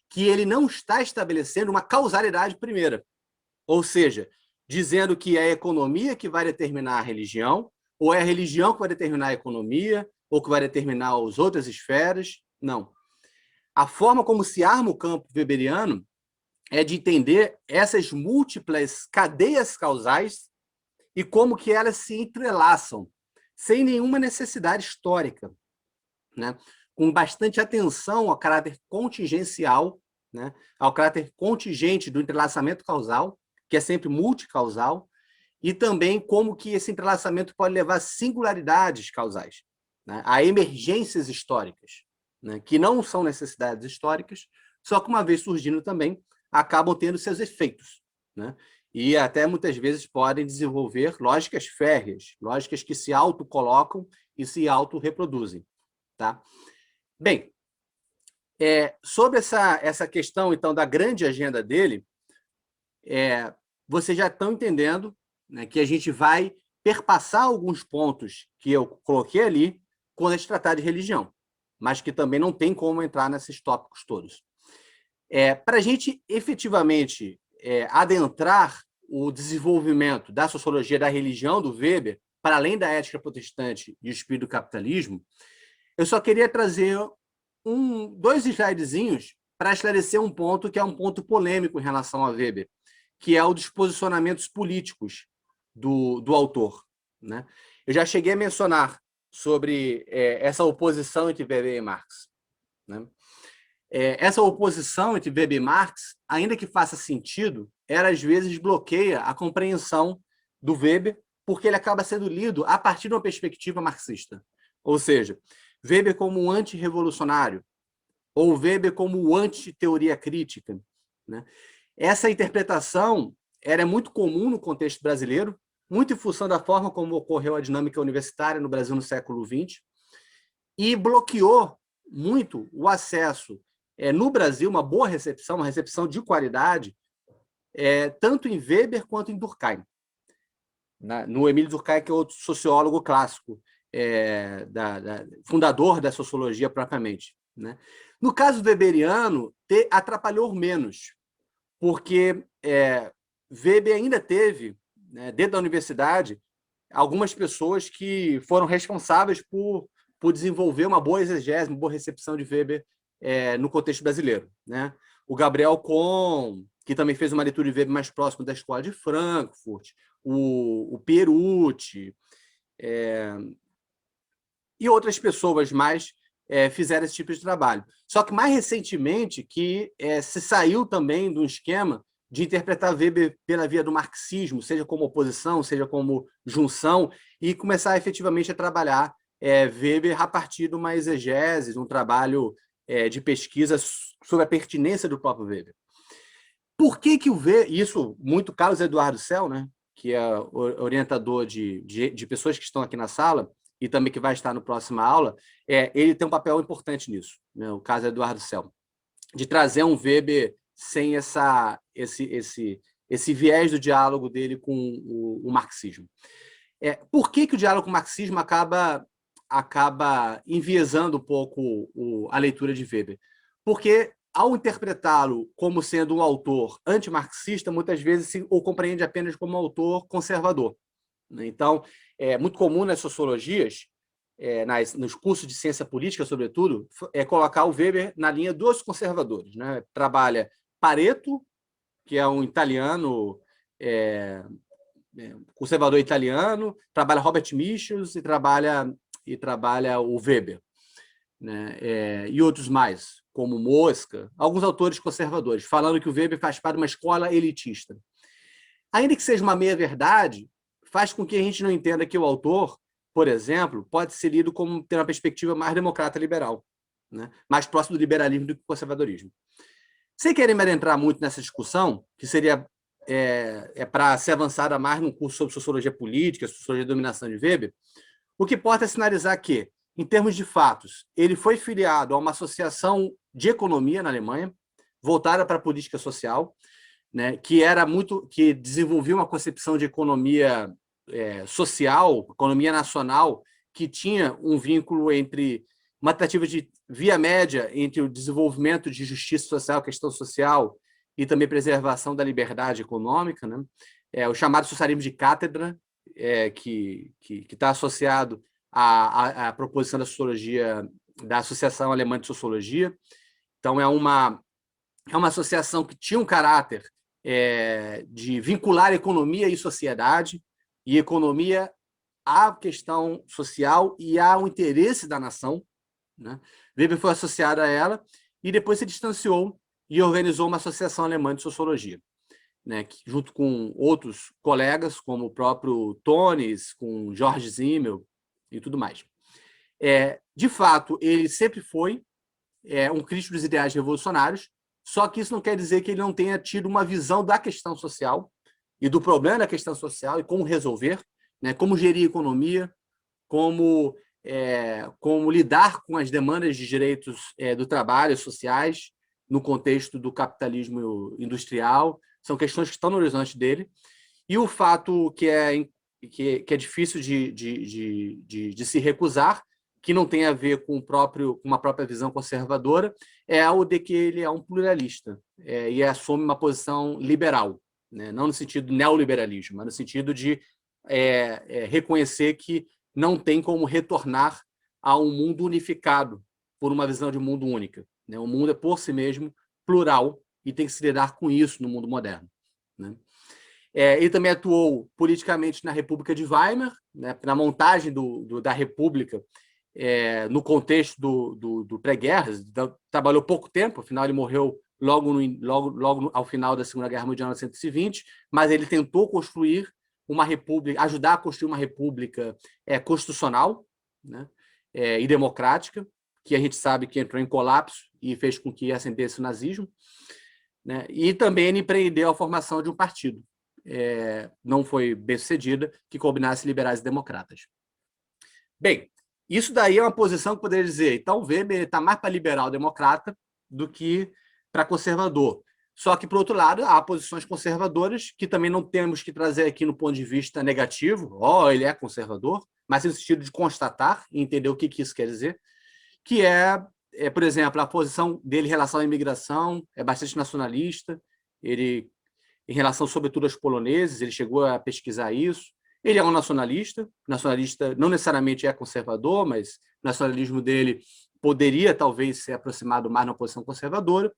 que ele não está estabelecendo uma causalidade primeira, ou seja, dizendo que é a economia que vai determinar a religião, ou é a religião que vai determinar a economia, ou que vai determinar as outras esferas. Não. A forma como se arma o campo weberiano é de entender essas múltiplas cadeias causais e como que elas se entrelaçam, sem nenhuma necessidade histórica, né? Com bastante atenção ao caráter contingencial, né? Ao caráter contingente do entrelaçamento causal, que é sempre multicausal, e também como que esse entrelaçamento pode levar a singularidades causais, né? A emergências históricas. né, que não são necessidades históricas, só que uma vez surgindo também, acabam tendo seus efeitos, né? E até muitas vezes podem desenvolver lógicas férreas, lógicas que se autocolocam e se autorreproduzem. Tá? Bem, sobre essa questão, então, da grande agenda dele, vocês já estão entendendo, né, que a gente vai perpassar alguns pontos que eu coloquei ali quando a gente tratar de religião, mas que também não tem como entrar nesses tópicos todos. Para a gente efetivamente adentrar o desenvolvimento da sociologia da religião do Weber, para além da ética protestante e o espírito do capitalismo, eu só queria trazer dois slidezinhos para esclarecer um ponto que é um ponto polêmico em relação a Weber, que é o dos posicionamentos políticos do autor. Né? Eu já cheguei a mencionar sobre essa oposição entre Weber e Marx. Né? Essa oposição entre Weber e Marx, ainda que faça sentido, às vezes bloqueia a compreensão do Weber, porque ele acaba sendo lido a partir de uma perspectiva marxista. Ou seja, Weber como um antirrevolucionário, ou Weber como anti-teoria crítica. Né? Essa interpretação era muito comum no contexto brasileiro, muito em função da forma como ocorreu a dinâmica universitária no Brasil no século XX, e bloqueou muito o acesso, no Brasil, uma boa recepção, uma recepção de qualidade, tanto em Weber quanto em Durkheim. No Emílio Durkheim, que é outro sociólogo clássico, fundador da sociologia propriamente. Né? No caso do weberiano, atrapalhou menos, porque Weber ainda teve, né, dentro da universidade, algumas pessoas que foram responsáveis por desenvolver uma boa exegese, uma boa recepção de Weber no contexto brasileiro. Né? O Gabriel Kohn, que também fez uma leitura de Weber mais próximo da Escola de Frankfurt, o Perucci, e outras pessoas mais fizeram esse tipo de trabalho. Só que, mais recentemente, que se saiu também de um esquema de interpretar Weber pela via do marxismo, seja como oposição, seja como junção, e começar efetivamente a trabalhar Weber a partir de uma exegese, de um trabalho de pesquisa sobre a pertinência do próprio Weber. Por que o Weber... Isso, muito Carlos Eduardo Sell, né, que é orientador de pessoas que estão aqui na sala, e também que vai estar na próxima aula, ele tem um papel importante nisso, né, o caso Eduardo Sell, de trazer um Weber sem esse viés do diálogo dele com o marxismo. Por que o diálogo com o marxismo acaba enviesando um pouco a leitura de Weber? Porque, ao interpretá-lo como sendo um autor antimarxista, muitas vezes o compreende apenas como um autor conservador. Então, é muito comum nas sociologias, nos cursos de ciência política, sobretudo, colocar o Weber na linha dos conservadores. Né? Trabalha Pareto, que é um italiano, conservador italiano, trabalha Robert Michels e trabalha o Weber. Né? E outros mais, como Mosca, alguns autores conservadores, falando que o Weber faz parte de uma escola elitista. Ainda que seja uma meia-verdade, faz com que a gente não entenda que o autor, por exemplo, pode ser lido como ter uma perspectiva mais democrata-liberal, né? Mais próximo do liberalismo do que do conservadorismo. Sem querer me adentrar muito nessa discussão, que seria para ser avançada mais num curso sobre sociologia política, sociologia de dominação de Weber, o que importa é sinalizar que, em termos de fatos, ele foi filiado a uma associação de economia na Alemanha, voltada para a política social, né, que desenvolvia uma concepção de economia social, economia nacional, que tinha um vínculo entre uma tentativa de via média entre o desenvolvimento de justiça social, questão social, e também preservação da liberdade econômica, né? O chamado socialismo de cátedra, que está associado à proposição da sociologia, da Associação Alemã de Sociologia. Então, é uma associação que tinha um caráter de vincular economia e sociedade, e economia à questão social e ao interesse da nação. Né? Weber foi associado a ela e depois se distanciou e organizou uma associação alemã de sociologia, né? Que, junto com outros colegas, como o próprio Tones, com George Simmel e tudo mais. De fato, ele sempre foi é um crítico dos ideais revolucionários, só que isso não quer dizer que ele não tenha tido uma visão da questão social e do problema da questão social e como resolver, né, como gerir a economia, como lidar com as demandas de direitos do trabalho sociais no contexto do capitalismo industrial. São questões que estão no horizonte dele. E o fato que é difícil de se recusar, que não tem a ver com uma própria visão conservadora, é o de que ele é um pluralista e assume uma posição liberal, né? Não no sentido neoliberalismo, mas no sentido de reconhecer que não tem como retornar a um mundo unificado por uma visão de mundo única, né? O mundo é, por si mesmo, plural e tem que se lidar com isso no mundo moderno, né? Ele também atuou politicamente na República de Weimar, né, na montagem da República, no contexto do pré-guerras. Trabalhou pouco tempo, afinal ele morreu logo ao final da Segunda Guerra Mundial, em 1920, mas ele tentou construir uma república, ajudar a construir uma república constitucional, né, e democrática, que a gente sabe que entrou em colapso e fez com que ascendesse o nazismo, né, e também ele empreendeu a formação de um partido. Não foi bem sucedida, que combinasse liberais e democratas. Bem, isso daí é uma posição que poderia dizer, então o Weber está mais para liberal-democrata do que para conservador. Só que, por outro lado, há posições conservadoras que também não temos que trazer aqui no ponto de vista negativo, ele é conservador, mas no sentido de constatar e entender o que isso quer dizer, que por exemplo, a posição dele em relação à imigração é bastante nacionalista, ele em relação, sobretudo, aos poloneses, ele chegou a pesquisar isso. Ele é um nacionalista não necessariamente é conservador, mas o nacionalismo dele poderia, talvez, ser aproximado mais na posição conservadora.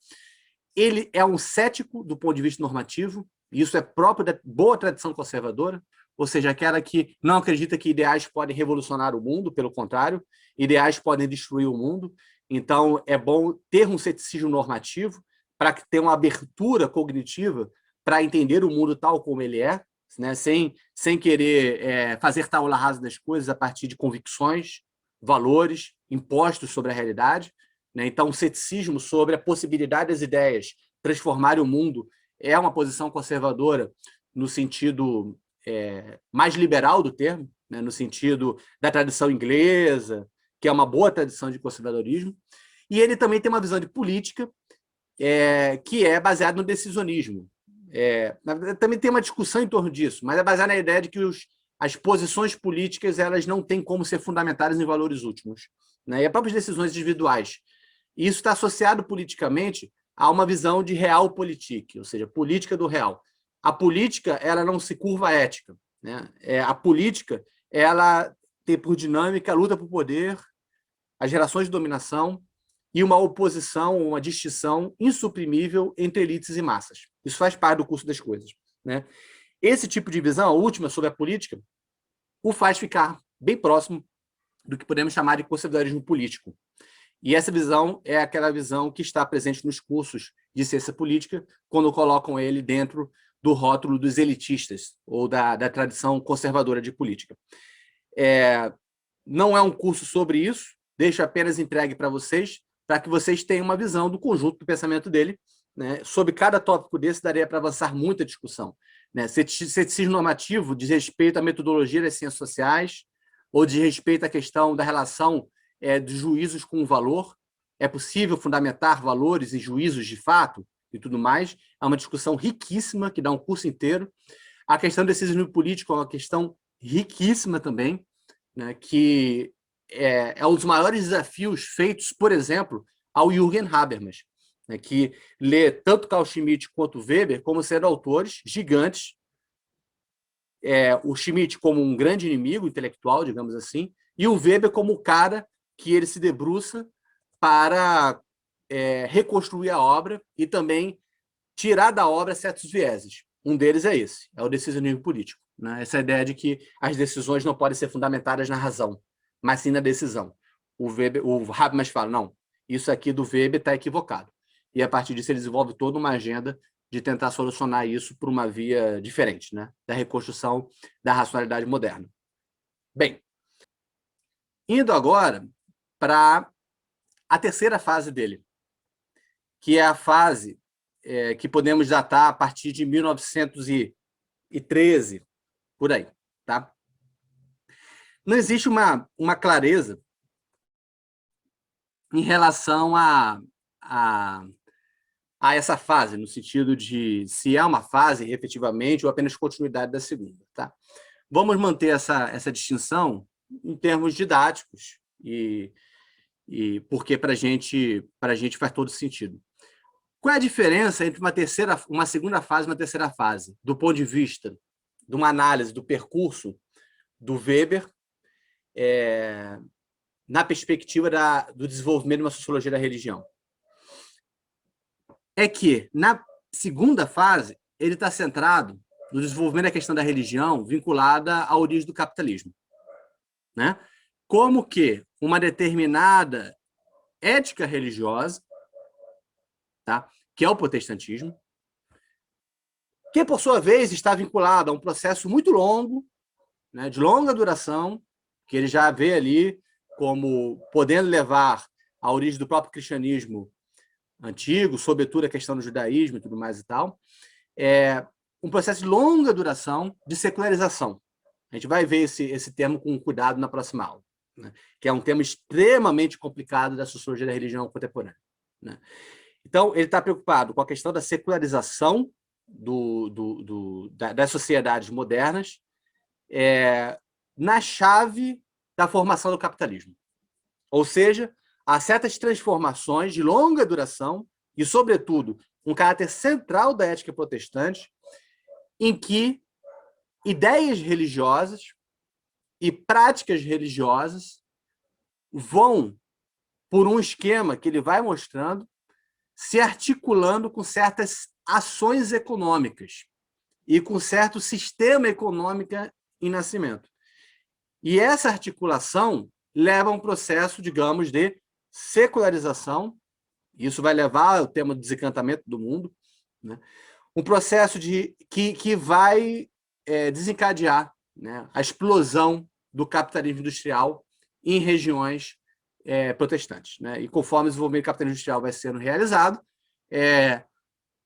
Ele é um cético do ponto de vista normativo, e isso é próprio da boa tradição conservadora, ou seja, aquela que não acredita que ideais podem revolucionar o mundo, pelo contrário, ideais podem destruir o mundo. Então, é bom ter um ceticismo normativo para ter uma abertura cognitiva para entender o mundo tal como ele é, né? sem querer fazer tábula rasa das coisas a partir de convicções, valores impostos sobre a realidade, né? Então, o ceticismo sobre a possibilidade das ideias transformarem o mundo é uma posição conservadora no sentido mais liberal do termo, né? No sentido da tradição inglesa, que é uma boa tradição de conservadorismo, e ele também tem uma visão de política que é baseada no decisionismo. Também tem uma discussão em torno disso, mas é baseada na ideia de que as posições políticas elas não têm como ser fundamentadas em valores últimos, né? E as próprias decisões individuais. E isso está associado politicamente a uma visão de realpolitik, ou seja, política do real. A política ela não se curva à ética, né? A política ela tem por dinâmica a luta por poder, as relações de dominação e uma oposição, uma distinção insuprimível entre elites e massas. Isso faz parte do curso das coisas, né? Esse tipo de visão, a última sobre a política, o faz ficar bem próximo do que podemos chamar de conservadorismo político. E essa visão é aquela visão que está presente nos cursos de ciência política, quando colocam ele dentro do rótulo dos elitistas, ou da tradição conservadora de política. Não é um curso sobre isso, deixo apenas entregue para vocês, para que vocês tenham uma visão do conjunto do pensamento dele, né? Sobre cada tópico desse, daria para avançar muita discussão, né? Ceticismo normativo diz respeito à metodologia das ciências sociais, ou diz respeito à questão da relação dos juízos com o valor. É possível fundamentar valores e juízos de fato e tudo mais? É uma discussão riquíssima, que dá um curso inteiro. A questão do decisionismo político é uma questão riquíssima também, né, que é um dos maiores desafios feitos, por exemplo, ao Jürgen Habermas, né, que lê tanto Carl Schmitt quanto Weber como sendo autores gigantes, o Schmitt como um grande inimigo intelectual, digamos assim, e o Weber como o cara que ele se debruça para reconstruir a obra e também tirar da obra certos vieses. Um deles é esse, é o decisionismo político, né? Essa ideia de que as decisões não podem ser fundamentadas na razão, mas sim na decisão. O Habermas fala, não, isso aqui do Weber está equivocado. E, a partir disso, ele desenvolve toda uma agenda de tentar solucionar isso por uma via diferente, né? Da reconstrução da racionalidade moderna. Bem, indo agora para a terceira fase dele, que é a fase que podemos datar a partir de 1913, por aí. Tá? Não existe uma clareza em relação a essa fase, no sentido de se é uma fase, efetivamente, ou apenas continuidade da segunda. Tá? Vamos manter essa distinção em termos didáticos, e porque para a gente faz todo sentido. Qual é a diferença entre uma segunda fase e uma terceira fase, do ponto de vista de uma análise do percurso do Weber, na perspectiva do desenvolvimento de uma sociologia da religião? É que, na segunda fase, ele está centrado no desenvolvimento da questão da religião vinculada à origem do capitalismo. Né? Como que uma determinada ética religiosa, tá? Que é o protestantismo, que, por sua vez, está vinculado a um processo muito longo, né, de longa duração, que ele já vê ali como podendo levar à origem do próprio cristianismo antigo, sobretudo a questão do judaísmo e tudo mais e tal, um processo de longa duração de secularização. A gente vai ver esse termo com cuidado na próxima aula, né? Que é um tema extremamente complicado da sociologia da religião contemporânea. Né? Então, ele está preocupado com a questão da secularização das sociedades modernas na chave da formação do capitalismo. Ou seja, há certas transformações de longa duração e, sobretudo, um caráter central da ética protestante, em que ideias religiosas e práticas religiosas vão, por um esquema que ele vai mostrando, se articulando com certas ações econômicas e com certo sistema econômico em nascimento. E essa articulação leva a um processo, digamos, de secularização. Isso vai levar ao tema do desencantamento do mundo, né? Um processo que vai desencadear, né, a explosão do capitalismo industrial em regiões protestantes. Né? E conforme o desenvolvimento do capitalismo industrial vai sendo realizado,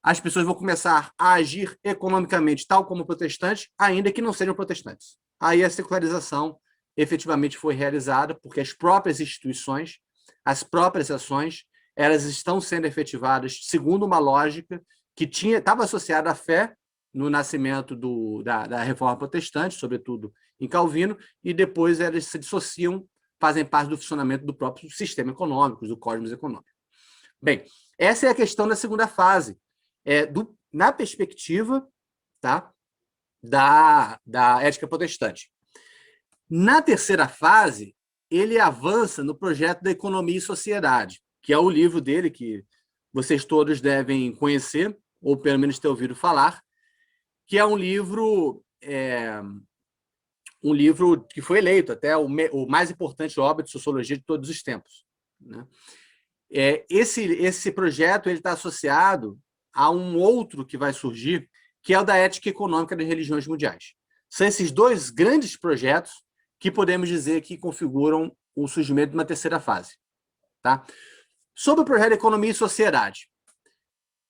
as pessoas vão começar a agir economicamente tal como protestantes, ainda que não sejam protestantes. Aí a secularização efetivamente foi realizada, porque as próprias instituições, as próprias ações, elas estão sendo efetivadas segundo uma lógica que estava associada à fé no nascimento da Reforma Protestante, sobretudo em Calvino, e depois elas se dissociam, fazem parte do funcionamento do próprio sistema econômico, do cosmos econômico. Bem, essa é a questão da segunda fase, na perspectiva, tá, da ética protestante. Na terceira fase, ele avança no projeto da Economia e Sociedade, que é o livro dele, que vocês todos devem conhecer, ou pelo menos ter ouvido falar, que é um livro que foi eleito até o mais importante obra de sociologia de todos os tempos. Né? Esse projeto está associado a um outro que vai surgir, que é o da Ética Econômica das Religiões Mundiais. São esses dois grandes projetos que podemos dizer que configuram o surgimento de uma terceira fase. Tá? Sobre o projeto de Economia e Sociedade,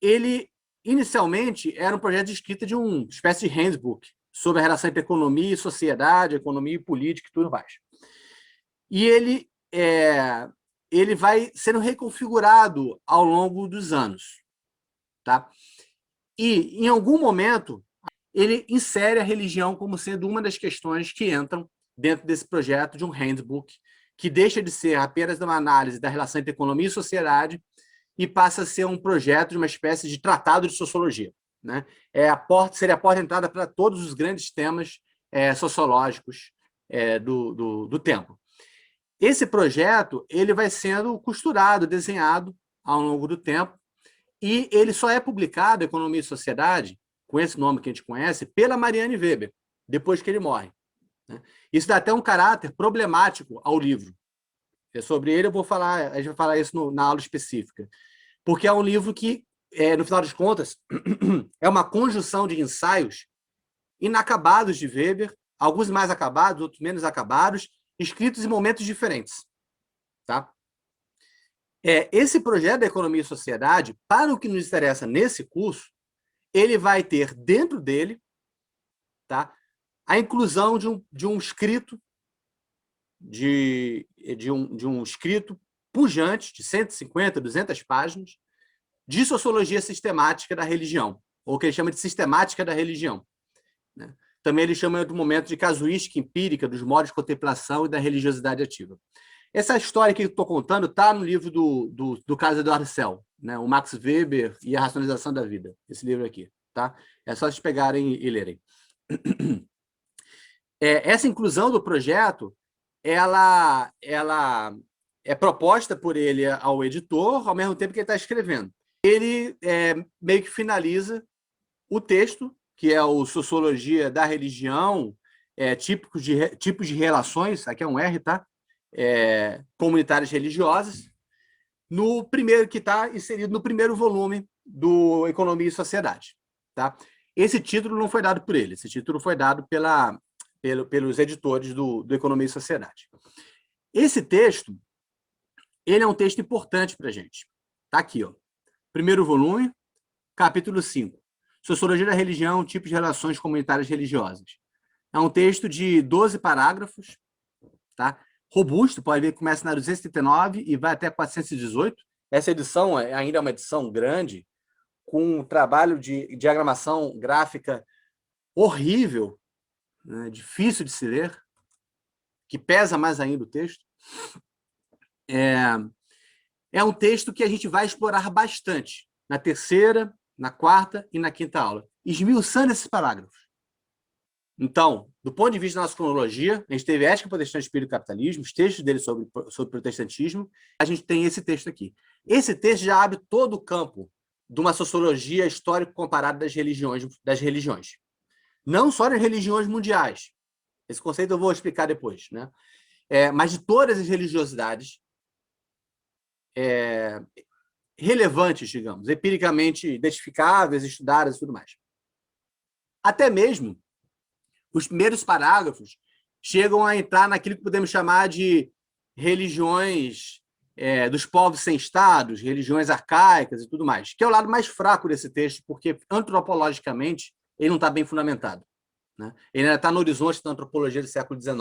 ele, inicialmente, era um projeto de escrita de uma espécie de handbook sobre a relação entre economia e sociedade, economia e política e tudo mais. E ele vai sendo reconfigurado ao longo dos anos. Tá? E, em algum momento, ele insere a religião como sendo uma das questões que entram dentro desse projeto de um handbook, que deixa de ser apenas uma análise da relação entre economia e sociedade e passa a ser um projeto de uma espécie de tratado de sociologia. Né? Seria a porta de entrada para todos os grandes temas sociológicos do tempo. Esse projeto ele vai sendo costurado, desenhado ao longo do tempo, e ele só é publicado, Economia e Sociedade, com esse nome que a gente conhece, pela Marianne Weber, depois que ele morre. Né? Isso dá até um caráter problemático ao livro. Sobre ele a gente vai falar isso na aula específica. Porque é um livro que, no final das contas, é uma conjunção de ensaios inacabados de Weber, alguns mais acabados, outros menos acabados, escritos em momentos diferentes. Tá? Esse projeto da Economia e Sociedade, para o que nos interessa nesse curso, ele vai ter dentro dele, tá, a inclusão de um escrito, de um escrito pujante, de 150, 200 páginas, de sociologia sistemática da religião, ou que ele chama de sistemática da religião, né? Também ele chama do momento de casuística empírica dos modos de contemplação e da religiosidade ativa. Essa história que eu estou contando está no livro do caso Eduardo Husserl, né? O Max Weber e a Racionalização da Vida, esse livro aqui. Tá? É só vocês pegarem e lerem. Essa inclusão do projeto, ela é proposta por ele ao editor, ao mesmo tempo que ele está escrevendo. Ele meio que finaliza o texto, que é o Sociologia da Religião, tipos de relações, aqui é um R, tá? Comunitárias religiosas, no primeiro, que está inserido no primeiro volume do Economia e Sociedade. Tá? Esse título não foi dado por ele, esse título foi dado pelos editores do Economia e Sociedade. Esse texto, ele é um texto importante para a gente. Está aqui, ó. Primeiro volume, capítulo 5. Sociologia da Religião, tipos de relações comunitárias religiosas. É um texto de 12 parágrafos, tá? Robusto, pode ver que começa na 239 e vai até 418. Essa edição ainda é uma edição grande, com um trabalho de diagramação gráfica horrível, né? Difícil de se ler, que pesa mais ainda o texto. É um texto que a gente vai explorar bastante na terceira, na quarta e na quinta aula, esmiuçando esses parágrafos. Então, do ponto de vista da nossa cronologia, a gente teve Ética Protestante, Espírito e Capitalismo, os textos dele sobre protestantismo, a gente tem esse texto aqui. Esse texto já abre todo o campo de uma sociologia histórico comparada das religiões. Não só das religiões mundiais. Esse conceito eu vou explicar depois, né? Mas de todas as religiosidades relevantes, digamos, empiricamente identificáveis, estudadas e tudo mais. Até mesmo os primeiros parágrafos chegam a entrar naquilo que podemos chamar de religiões dos povos sem estados, religiões arcaicas e tudo mais, que é o lado mais fraco desse texto, porque antropologicamente ele não está bem fundamentado, né? Ele ainda está no horizonte da antropologia do século XIX.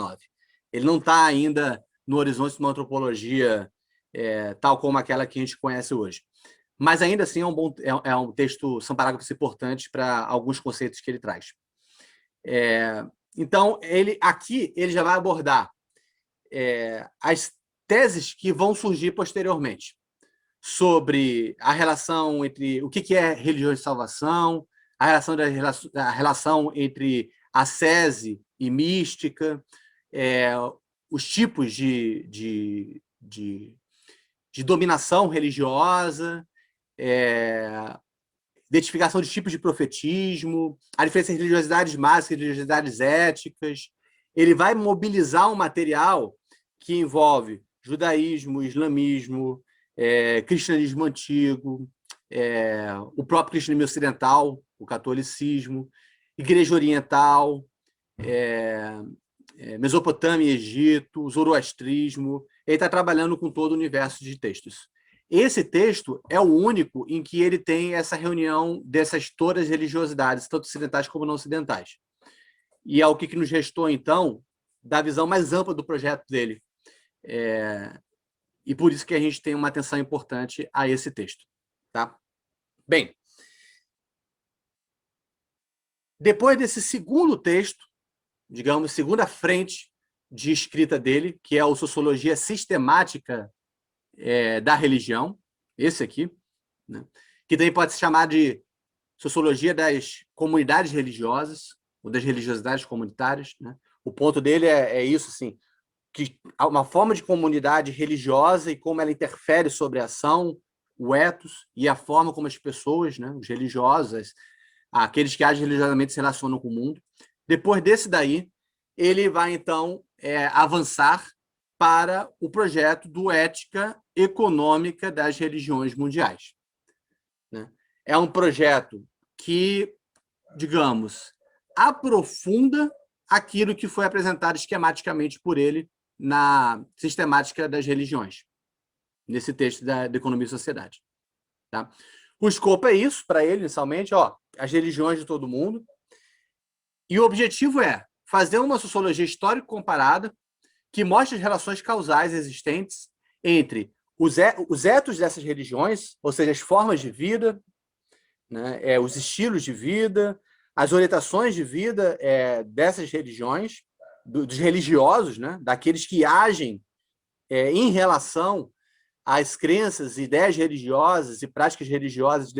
Ele não está ainda no horizonte de uma antropologia tal como aquela que a gente conhece hoje. Mas ainda assim é um texto, são parágrafos importantes para alguns conceitos que ele traz. Então, aqui ele já vai abordar as teses que vão surgir posteriormente sobre a relação entre o que é religião de salvação, a relação entre ascese e mística, os tipos de dominação religiosa, identificação de tipos de profetismo, a diferença entre religiosidades básicas e religiosidades éticas. Ele vai mobilizar um material que envolve judaísmo, islamismo, cristianismo antigo, o próprio cristianismo ocidental, o catolicismo, igreja oriental, Mesopotâmia e Egito, zoroastrismo. Ele está trabalhando com todo o universo de textos. Esse texto é o único em que ele tem essa reunião dessas todas as religiosidades, tanto ocidentais como não ocidentais. E é o que nos restou, então, da visão mais ampla do projeto dele. E por isso que a gente tem uma atenção importante a esse texto. Tá? Bem, depois desse segundo texto, digamos, segunda frente de escrita dele, que é a Sociologia Sistemática da Religião, esse aqui, né? Que também pode se chamar de Sociologia das Comunidades Religiosas, ou das Religiosidades Comunitárias, né? O ponto dele é isso, assim, que uma forma de comunidade religiosa e como ela interfere sobre a ação, o ethos e a forma como as pessoas, né, os religiosos, aqueles que agem religiosamente se relacionam com o mundo. Depois desse daí, ele vai, então, avançar para o projeto do Ética Econômica das Religiões Mundiais, né? É um projeto que, digamos, aprofunda aquilo que foi apresentado esquematicamente por ele na Sistemática das Religiões. nesse texto da Economia e Sociedade. Tá? O escopo é isso, para ele, inicialmente, as religiões de todo mundo. E o objetivo é fazer uma sociologia histórica comparada que mostre as relações causais existentes entre os etos dessas religiões, ou seja, as formas de vida, né, os estilos de vida, as orientações de vida dessas religiões, dos religiosos, né, daqueles que agem em relação às crenças, ideias religiosas e práticas religiosas de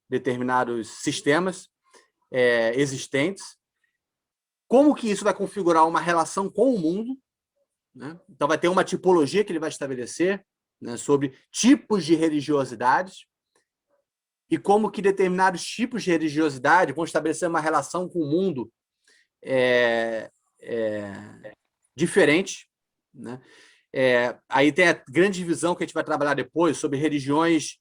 determinados sistemas existentes. Como que isso vai configurar uma relação com o mundo, né? Então, vai ter uma tipologia que ele vai estabelecer, né, sobre tipos de religiosidades e como que determinados tipos de religiosidade vão estabelecer uma relação com o mundo diferente, né? Aí tem a grande divisão que a gente vai trabalhar depois sobre religiões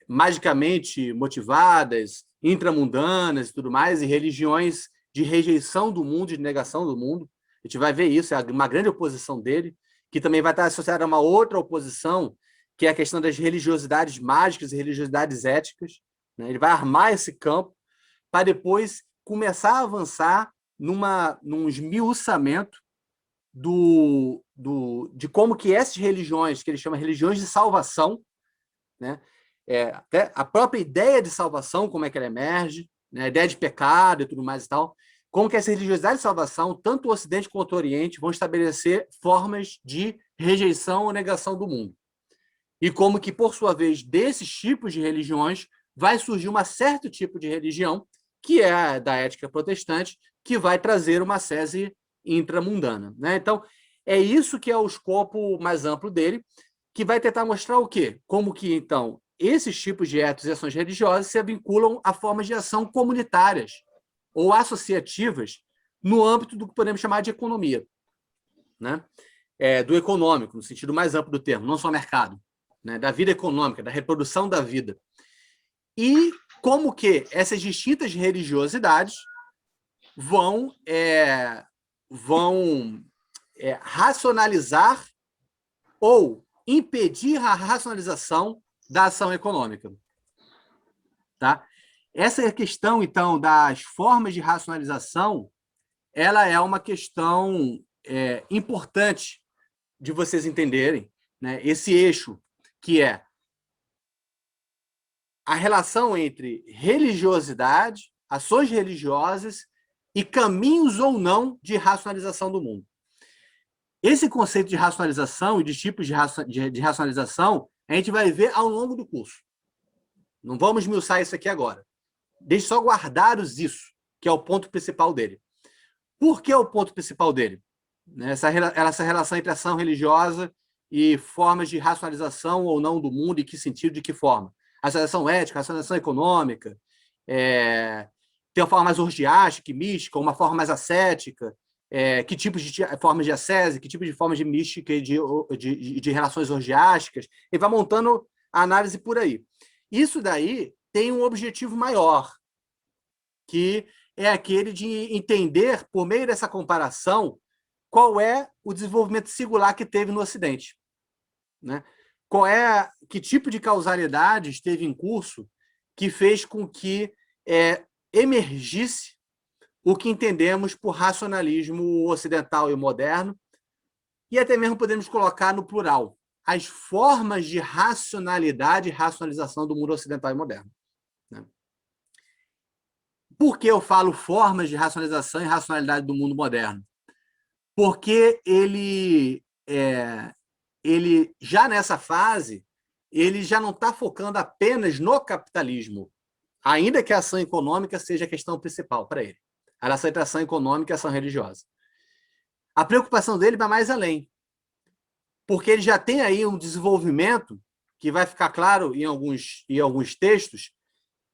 magicamente motivadas, intramundanas e tudo mais, e religiões de rejeição do mundo, de negação do mundo. A gente vai ver isso, é uma grande oposição dele, que também vai estar associada a uma outra oposição, que é a questão das religiosidades mágicas e religiosidades éticas, né? Ele vai armar esse campo para depois começar a avançar num esmiuçamento de como que essas religiões, que ele chama religiões de salvação, né? Até a própria ideia de salvação, como é que ela emerge, né? A ideia de pecado e tudo mais e tal, como que essa religiosidade de salvação, tanto o Ocidente quanto o Oriente, vão estabelecer formas de rejeição ou negação do mundo. E como que, por sua vez, desses tipos de religiões, vai surgir um certo tipo de religião, que é a da ética protestante, que vai trazer uma sese intramundana, né? Então, é isso que é o escopo mais amplo dele, que vai tentar mostrar o quê? Como que, então, esses tipos de etos e ações religiosas se vinculam a formas de ação comunitárias ou associativas no âmbito do que podemos chamar de economia, né? Do econômico, no sentido mais amplo do termo, não só mercado, né? Da vida econômica, da reprodução da vida. E como que essas distintas religiosidades vão racionalizar ou impedir a racionalização da ação econômica. Tá? Essa questão, então, das formas de racionalização, ela é uma questão importante de vocês entenderem, né? Esse eixo, que é a relação entre religiosidade, ações religiosas e caminhos ou não de racionalização do mundo. Esse conceito de racionalização e de tipos de racionalização a gente vai ver ao longo do curso. Não vamos esmiuçar isso aqui agora. Deixe só guardados isso, que é o ponto principal dele. Por que o ponto principal dele? Essa relação entre ação religiosa e formas de racionalização ou não do mundo, e que sentido, de que forma? Racionalização ética, racionalização econômica, tem uma forma mais orgiástica e mística, uma forma mais ascética, que tipos de formas de ascese, que tipos de formas de mística e de relações orgiásticas, e vai montando a análise por aí. Isso daí tem um objetivo maior, que é aquele de entender, por meio dessa comparação, qual é o desenvolvimento singular que teve no Ocidente, né? Que tipo de causalidade esteve em curso que fez com que emergisse o que entendemos por racionalismo ocidental e moderno, e até mesmo podemos colocar no plural, as formas de racionalidade e racionalização do mundo ocidental e moderno, né? Por que eu falo formas de racionalização e racionalidade do mundo moderno? Porque ele já nessa fase, ele já não está focando apenas no capitalismo, ainda que a ação econômica seja a questão principal para ele. A relação entre ação econômica e ação religiosa. A preocupação dele vai mais além, porque ele já tem aí um desenvolvimento, que vai ficar claro em alguns textos,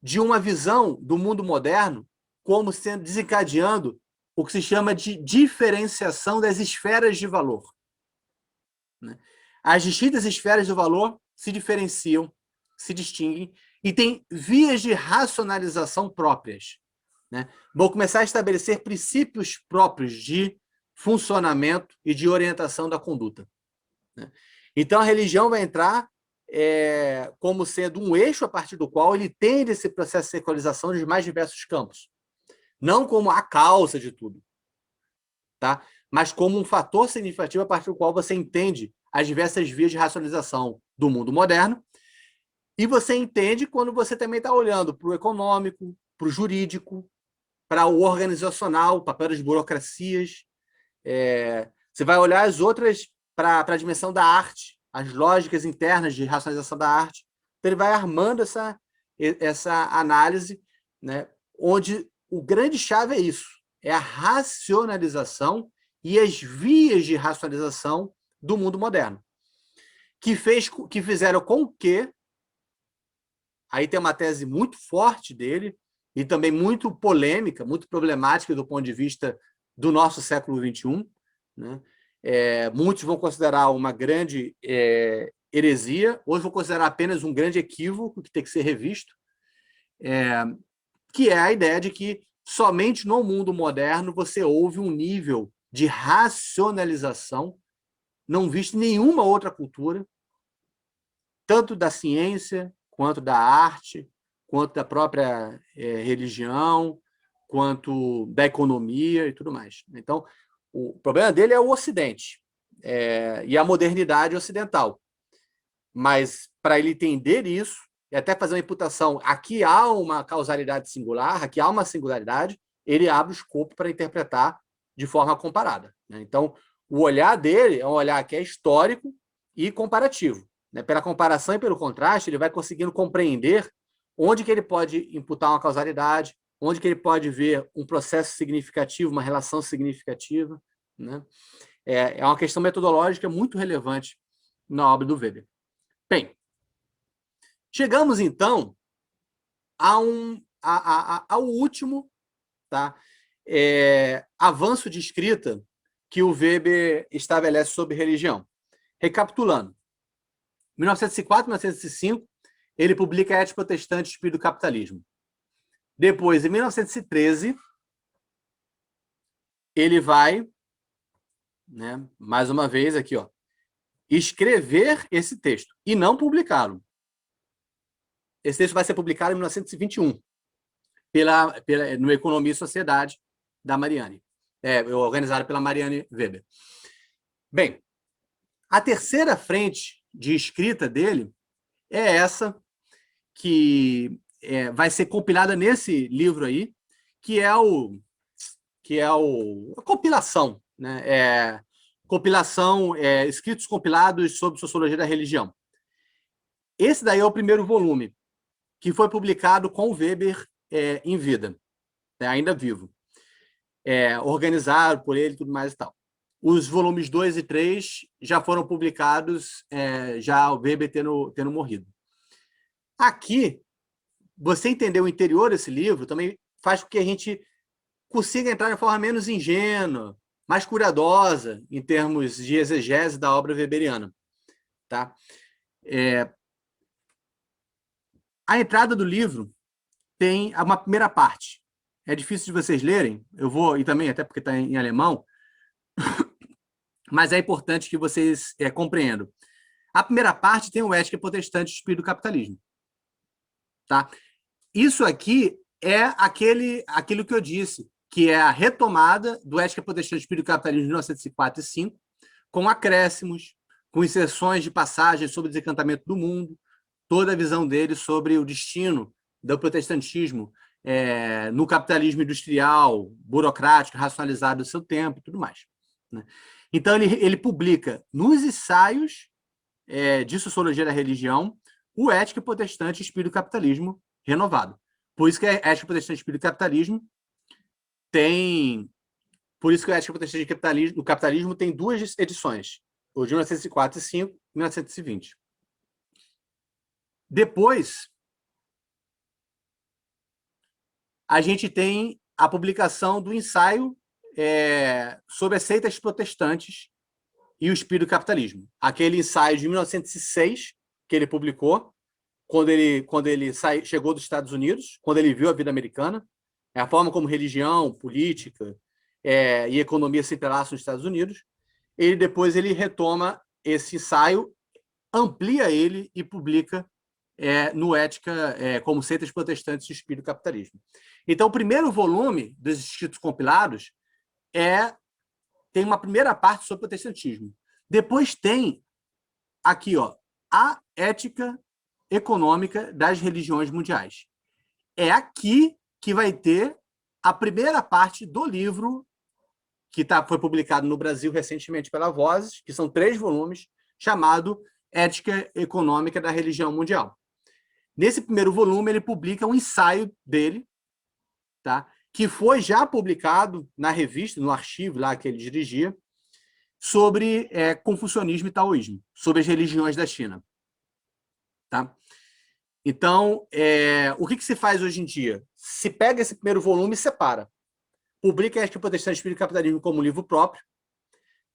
de uma visão do mundo moderno como sendo desencadeando o que se chama de diferenciação das esferas de valor. As distintas esferas do valor se diferenciam, se distinguem e têm vias de racionalização próprias, né? Vão começar a estabelecer princípios próprios de funcionamento e de orientação da conduta. né? Então, a religião vai entrar como sendo um eixo a partir do qual ele tende esse processo de secularização dos mais diversos campos. Não como a causa de tudo, tá? Mas como um fator significativo a partir do qual você entende as diversas vias de racionalização do mundo moderno, e você entende quando você também está olhando para o econômico, para o jurídico, para o organizacional, o papel das burocracias. Você vai olhar as outras para a dimensão da arte, as lógicas internas de racionalização da arte. Então, ele vai armando essa análise, né, onde o grande chave é isso, é a racionalização e as vias de racionalização do mundo moderno, que fizeram com que, aí tem uma tese muito forte dele, e também muito polêmica, muito problemática do ponto de vista do nosso século XXI, né? Muitos vão considerar uma grande heresia, outros vão considerar apenas um grande equívoco que tem que ser revisto, que é a ideia de que somente no mundo moderno você ouve um nível de racionalização não visto em nenhuma outra cultura, tanto da ciência, quanto da arte, quanto da própria religião, quanto da economia e tudo mais. Então, o problema dele é o Ocidente e a modernidade ocidental. Mas, para ele entender isso, e até fazer uma imputação, aqui há uma causalidade singular, aqui há uma singularidade, ele abre o escopo para interpretar de forma comparada, né? Então, o olhar dele é um olhar que é histórico e comparativo, né? Pela comparação e pelo contraste, ele vai conseguindo compreender onde que ele pode imputar uma causalidade, onde que ele pode ver um processo significativo, uma relação significativa, né? É uma questão metodológica muito relevante na obra do Weber. Bem, chegamos, então, ao último, tá, avanço de escrita que o Weber estabelece sobre religião. Recapitulando, em 1904, 1905, ele publica Ética Protestante e Espírito do Capitalismo. Depois, em 1913, ele vai, né, mais uma vez aqui, ó, escrever esse texto e não publicá-lo. Esse texto vai ser publicado em 1921 no Economia e Sociedade da Marianne, organizado pela Marianne Weber. Bem, a terceira frente de escrita dele é essa que vai ser compilada nesse livro aí, que é a compilação, né? Compilação, escritos compilados sobre sociologia da religião. Esse daí é o primeiro volume, que foi publicado com o Weber em vida, ainda vivo, organizado por ele e tudo mais e tal. Os volumes 2 e 3 já foram publicados, já o Weber tendo morrido. Aqui, você entender o interior desse livro também faz com que a gente consiga entrar de forma menos ingênua, mais cuidadosa em termos de exegese da obra weberiana. Tá? A entrada do livro tem uma primeira parte. É difícil de vocês lerem, eu vou, e também até porque está em alemão, mas é importante que vocês compreendam. A primeira parte tem o Ética Protestante e Espírito do Capitalismo. Tá? Isso aqui é aquilo que eu disse, que é a retomada do Ética Protestante e Espírito do Capitalismo de 1904 e 5, com acréscimos, com inserções de passagens sobre o desencantamento do mundo, toda a visão dele sobre o destino do protestantismo no capitalismo industrial, burocrático, racionalizado do seu tempo e tudo mais, né? Então, ele publica nos ensaios de sociologia da religião o Ética Protestante e Espírito do Capitalismo renovado. Por isso que a Ética Protestante e Espírito do Capitalismo Por isso que a Ética Protestante do Capitalismo tem duas edições, o de 1904 e 5 e 1920. Depois, a gente tem a publicação do ensaio sobre as seitas protestantes e o espírito do capitalismo. Aquele ensaio de 1906, que ele publicou, quando ele chegou dos Estados Unidos, quando ele viu a vida americana, a forma como religião, política e economia se entrelaçam nos Estados Unidos. Depois ele retoma esse ensaio, amplia ele e publica no Ética como Seitas Protestantes e Espírito e Capitalismo. Então, o primeiro volume dos escritos compilados tem uma primeira parte sobre protestantismo. Depois tem aqui, ó, a ética econômica das religiões mundiais. É aqui que vai ter a primeira parte do livro que foi publicado no Brasil recentemente pela Vozes, que são 3 volumes, chamado Ética Econômica da Religião Mundial. Nesse primeiro volume, ele publica um ensaio dele, tá? Que foi já publicado na revista, no arquivo lá que ele dirigia, sobre confucionismo e taoísmo, sobre as religiões da China. Tá? Então, o que se faz hoje em dia? Se pega esse primeiro volume e separa. Publica a Ética Protestante e Espírito e Capitalismo como livro próprio,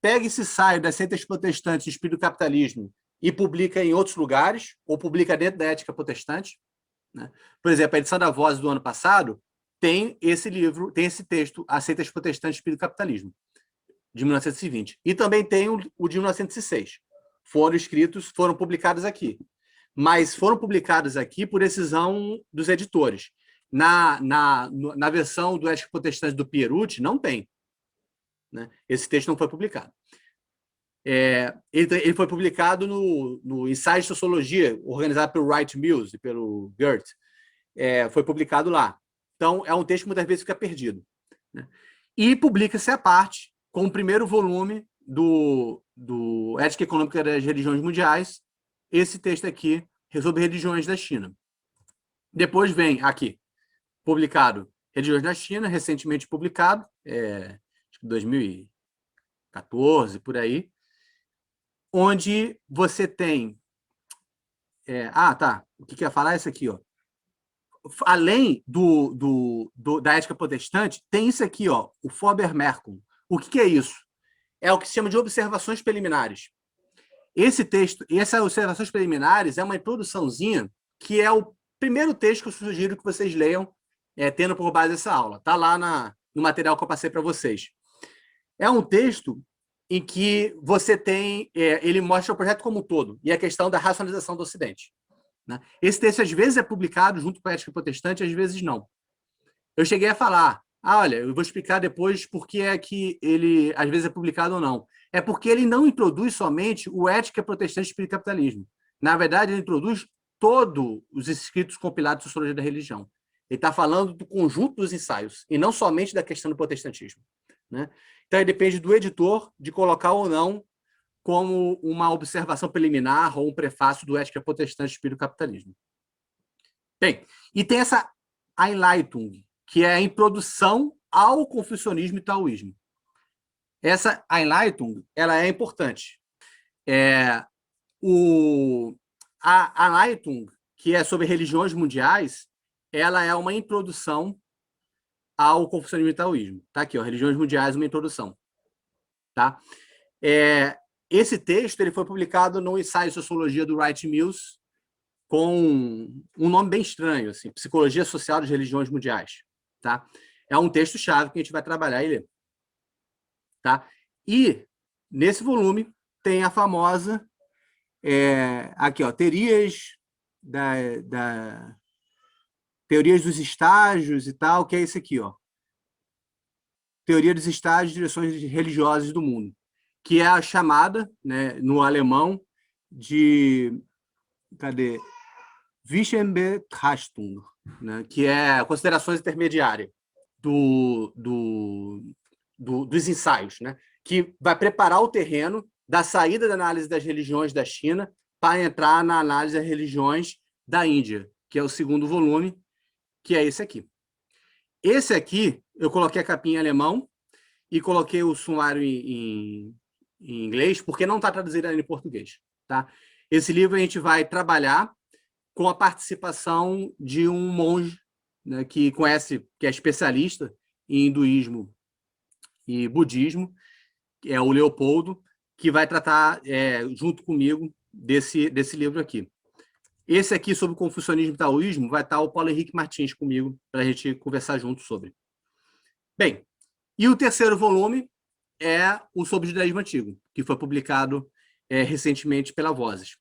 pega esse ensaio das Seitas Protestantes e Espírito e Capitalismo e publica em outros lugares, ou publica dentro da Ética Protestante. Né? Por exemplo, a edição da Voz do ano passado tem esse livro, tem esse texto, As Seitas Protestantes e Espírito e Capitalismo, de 1920. E também tem o de 1906. Foram publicados aqui. Mas foram publicados aqui por decisão dos editores. Na versão do Ética Protestante do Pierucci, não tem. Né? Esse texto não foi publicado. Ele foi publicado no Ensaio de Sociologia, organizado pelo Wright Mills e pelo Goethe. Foi publicado lá. Então, é um texto que muitas vezes fica perdido. Né? E publica-se à parte, com o primeiro volume do Ética Econômica das Religiões Mundiais, esse texto aqui, sobre religiões da China. Depois vem aqui, publicado Religiões da China, recentemente publicado, acho que 2014, por aí, onde você tem... o que eu ia falar é isso aqui, ó. Além da ética protestante, tem isso aqui, ó, o Faber-Merkel. O que é isso? É o que se chama de observações preliminares. Esse texto, e essas observações preliminares, é uma introduçãozinha que é o primeiro texto que eu sugiro que vocês leiam, tendo por base essa aula. Está lá no material que eu passei para vocês. É um texto em que você tem... ele mostra o projeto como um todo e a questão da racionalização do Ocidente. Né? Esse texto, às vezes, é publicado junto com a Ética Protestante, às vezes não. Eu cheguei a falar, olha, eu vou explicar depois por que é que ele, às vezes, é publicado ou não. É porque ele não introduz somente o Ética Protestante e Espírito e Capitalismo. Na verdade, ele introduz todos os escritos compilados de Sociologia da Religião. Ele está falando do conjunto dos ensaios, e não somente da questão do protestantismo. Né? Então, depende do editor de colocar ou não como uma observação preliminar ou um prefácio do Ética Protestante e Espírito e Capitalismo. Bem, e tem essa Einleitung, que é a introdução ao confucionismo e taoísmo. Essa Einleitung, ela é importante. A Einleitung, que é sobre religiões mundiais, ela é uma introdução ao confucionismo e taoísmo. Tá aqui, ó, Religiões Mundiais, uma introdução. Tá? Esse texto ele foi publicado no Ensaio de Sociologia do Wright Mills, com um nome bem estranho, assim, Psicologia Social das Religiões Mundiais. Tá? É um texto-chave que a gente vai trabalhar e ler. Tá? E, nesse volume, tem a famosa... aqui, ó, teorias teorias dos estágios e tal, que é esse aqui, ó. Teoria dos estágios e direções religiosas do mundo, que é a chamada, né, no alemão, de... Cadê? Wissenbetrachtung, né, que é considerações intermediárias dos ensaios, né, que vai preparar o terreno da saída da análise das religiões da China para entrar na análise das religiões da Índia, que é o segundo volume, que é esse aqui. Esse aqui, eu coloquei a capinha em alemão e coloquei o sumário em inglês, porque não está traduzido ainda em português. Tá? Esse livro a gente vai trabalhar com a participação de um monge, né, que é especialista em hinduísmo e budismo, que é o Leopoldo, que vai tratar junto comigo desse livro aqui. Esse aqui, sobre o confucionismo e taoísmo, vai estar o Paulo Henrique Martins comigo, para a gente conversar junto sobre. Bem, e o terceiro volume é o sobre o judaísmo antigo, que foi publicado recentemente pela Vozes,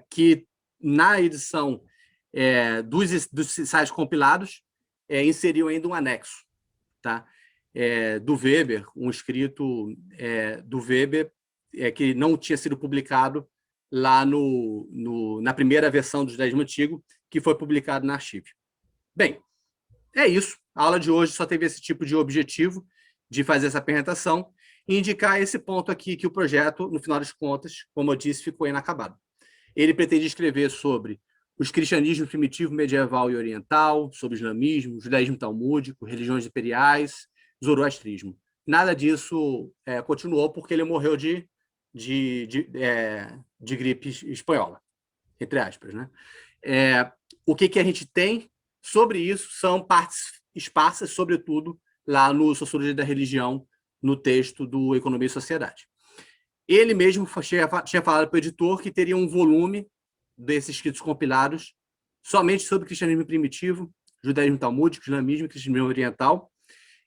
que na edição dos ensaios compilados inseriu ainda um anexo, tá? Do Weber, um escrito do Weber que não tinha sido publicado lá na primeira versão do judaísmo antigo, que foi publicado na Archive. Bem, é isso. A aula de hoje só teve esse tipo de objetivo, de fazer essa apresentação e indicar esse ponto aqui, que o projeto, no final das contas, como eu disse, ficou inacabado. Ele pretende escrever sobre os cristianismos primitivo, medieval e oriental, sobre o islamismo, judaísmo talmúdico, religiões imperiais, zoroastrismo. Nada disso continuou porque ele morreu de gripe espanhola, entre aspas, né? O que a gente tem sobre isso são partes esparsas, sobretudo lá no Sociologia da Religião, no texto do Economia e Sociedade. Ele mesmo tinha falado para o editor que teria um volume desses escritos compilados somente sobre cristianismo primitivo, judaísmo talmúdico, islamismo e cristianismo oriental,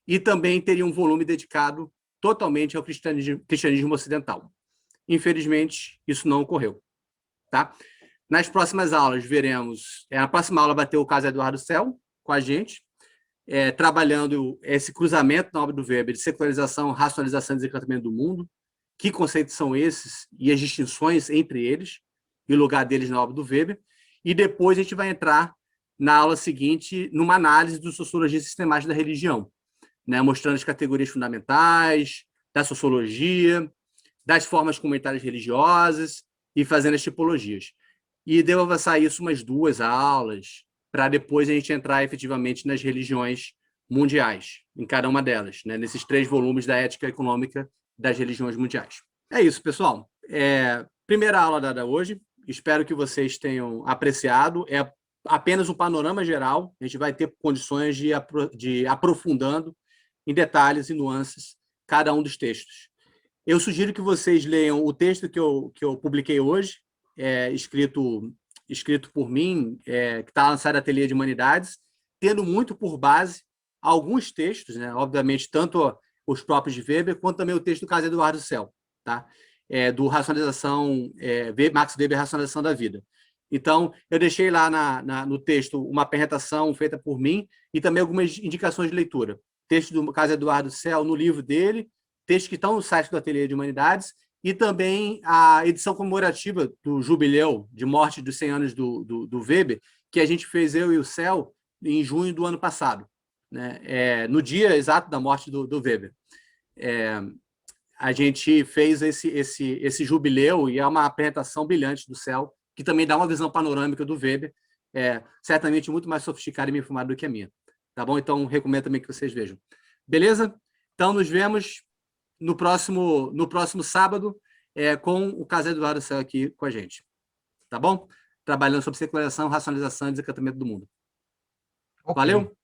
e também teria um volume dedicado totalmente ao cristianismo ocidental. Infelizmente, isso não ocorreu. Tá? Nas próximas aulas, veremos... na próxima aula vai ter o caso Eduardo Cel com a gente, trabalhando esse cruzamento na obra do Weber de secularização, racionalização e desencantamento do mundo. Que conceitos são esses e as distinções entre eles e o lugar deles na obra do Weber. E depois a gente vai entrar na aula seguinte numa análise do sociologia sistemática da religião, né, mostrando as categorias fundamentais da sociologia, das formas comunitárias religiosas e fazendo as tipologias. E devo avançar isso umas 2 aulas, para depois a gente entrar efetivamente nas religiões mundiais, em cada uma delas, né, nesses 3 volumes da ética econômica das religiões mundiais. É isso, pessoal. Primeira aula dada hoje. Espero que vocês tenham apreciado. É apenas um panorama geral. A gente vai ter condições de ir aprofundando em detalhes e nuances cada um dos textos. Eu sugiro que vocês leiam o texto que eu publiquei hoje, escrito por mim, que está lançado no Ateliê de Humanidades, tendo muito por base alguns textos, né? Obviamente, tanto os próprios de Weber, quanto também o texto do caso Eduardo Cel, tá? Do Racionalização, Max Weber, Racionalização da Vida. Então, eu deixei lá no texto uma apresentação feita por mim e também algumas indicações de leitura. Texto do caso Eduardo Cel no livro dele, textos que estão no site do Ateliê de Humanidades e também a edição comemorativa do jubileu de morte dos 100 anos do Weber, que a gente fez, eu e o Cel, em junho do ano passado, né? No dia exato da morte do Weber. A gente fez esse jubileu e é uma apresentação brilhante do Cel, que também dá uma visão panorâmica do Weber, certamente muito mais sofisticada e bem informada do que a minha. Tá bom? Então, recomendo também que vocês vejam. Beleza? Então, nos vemos no próximo sábado com o caso Eduardo Cel aqui com a gente. Tá bom? Trabalhando sobre secularização, racionalização e desencantamento do mundo. Okay. Valeu?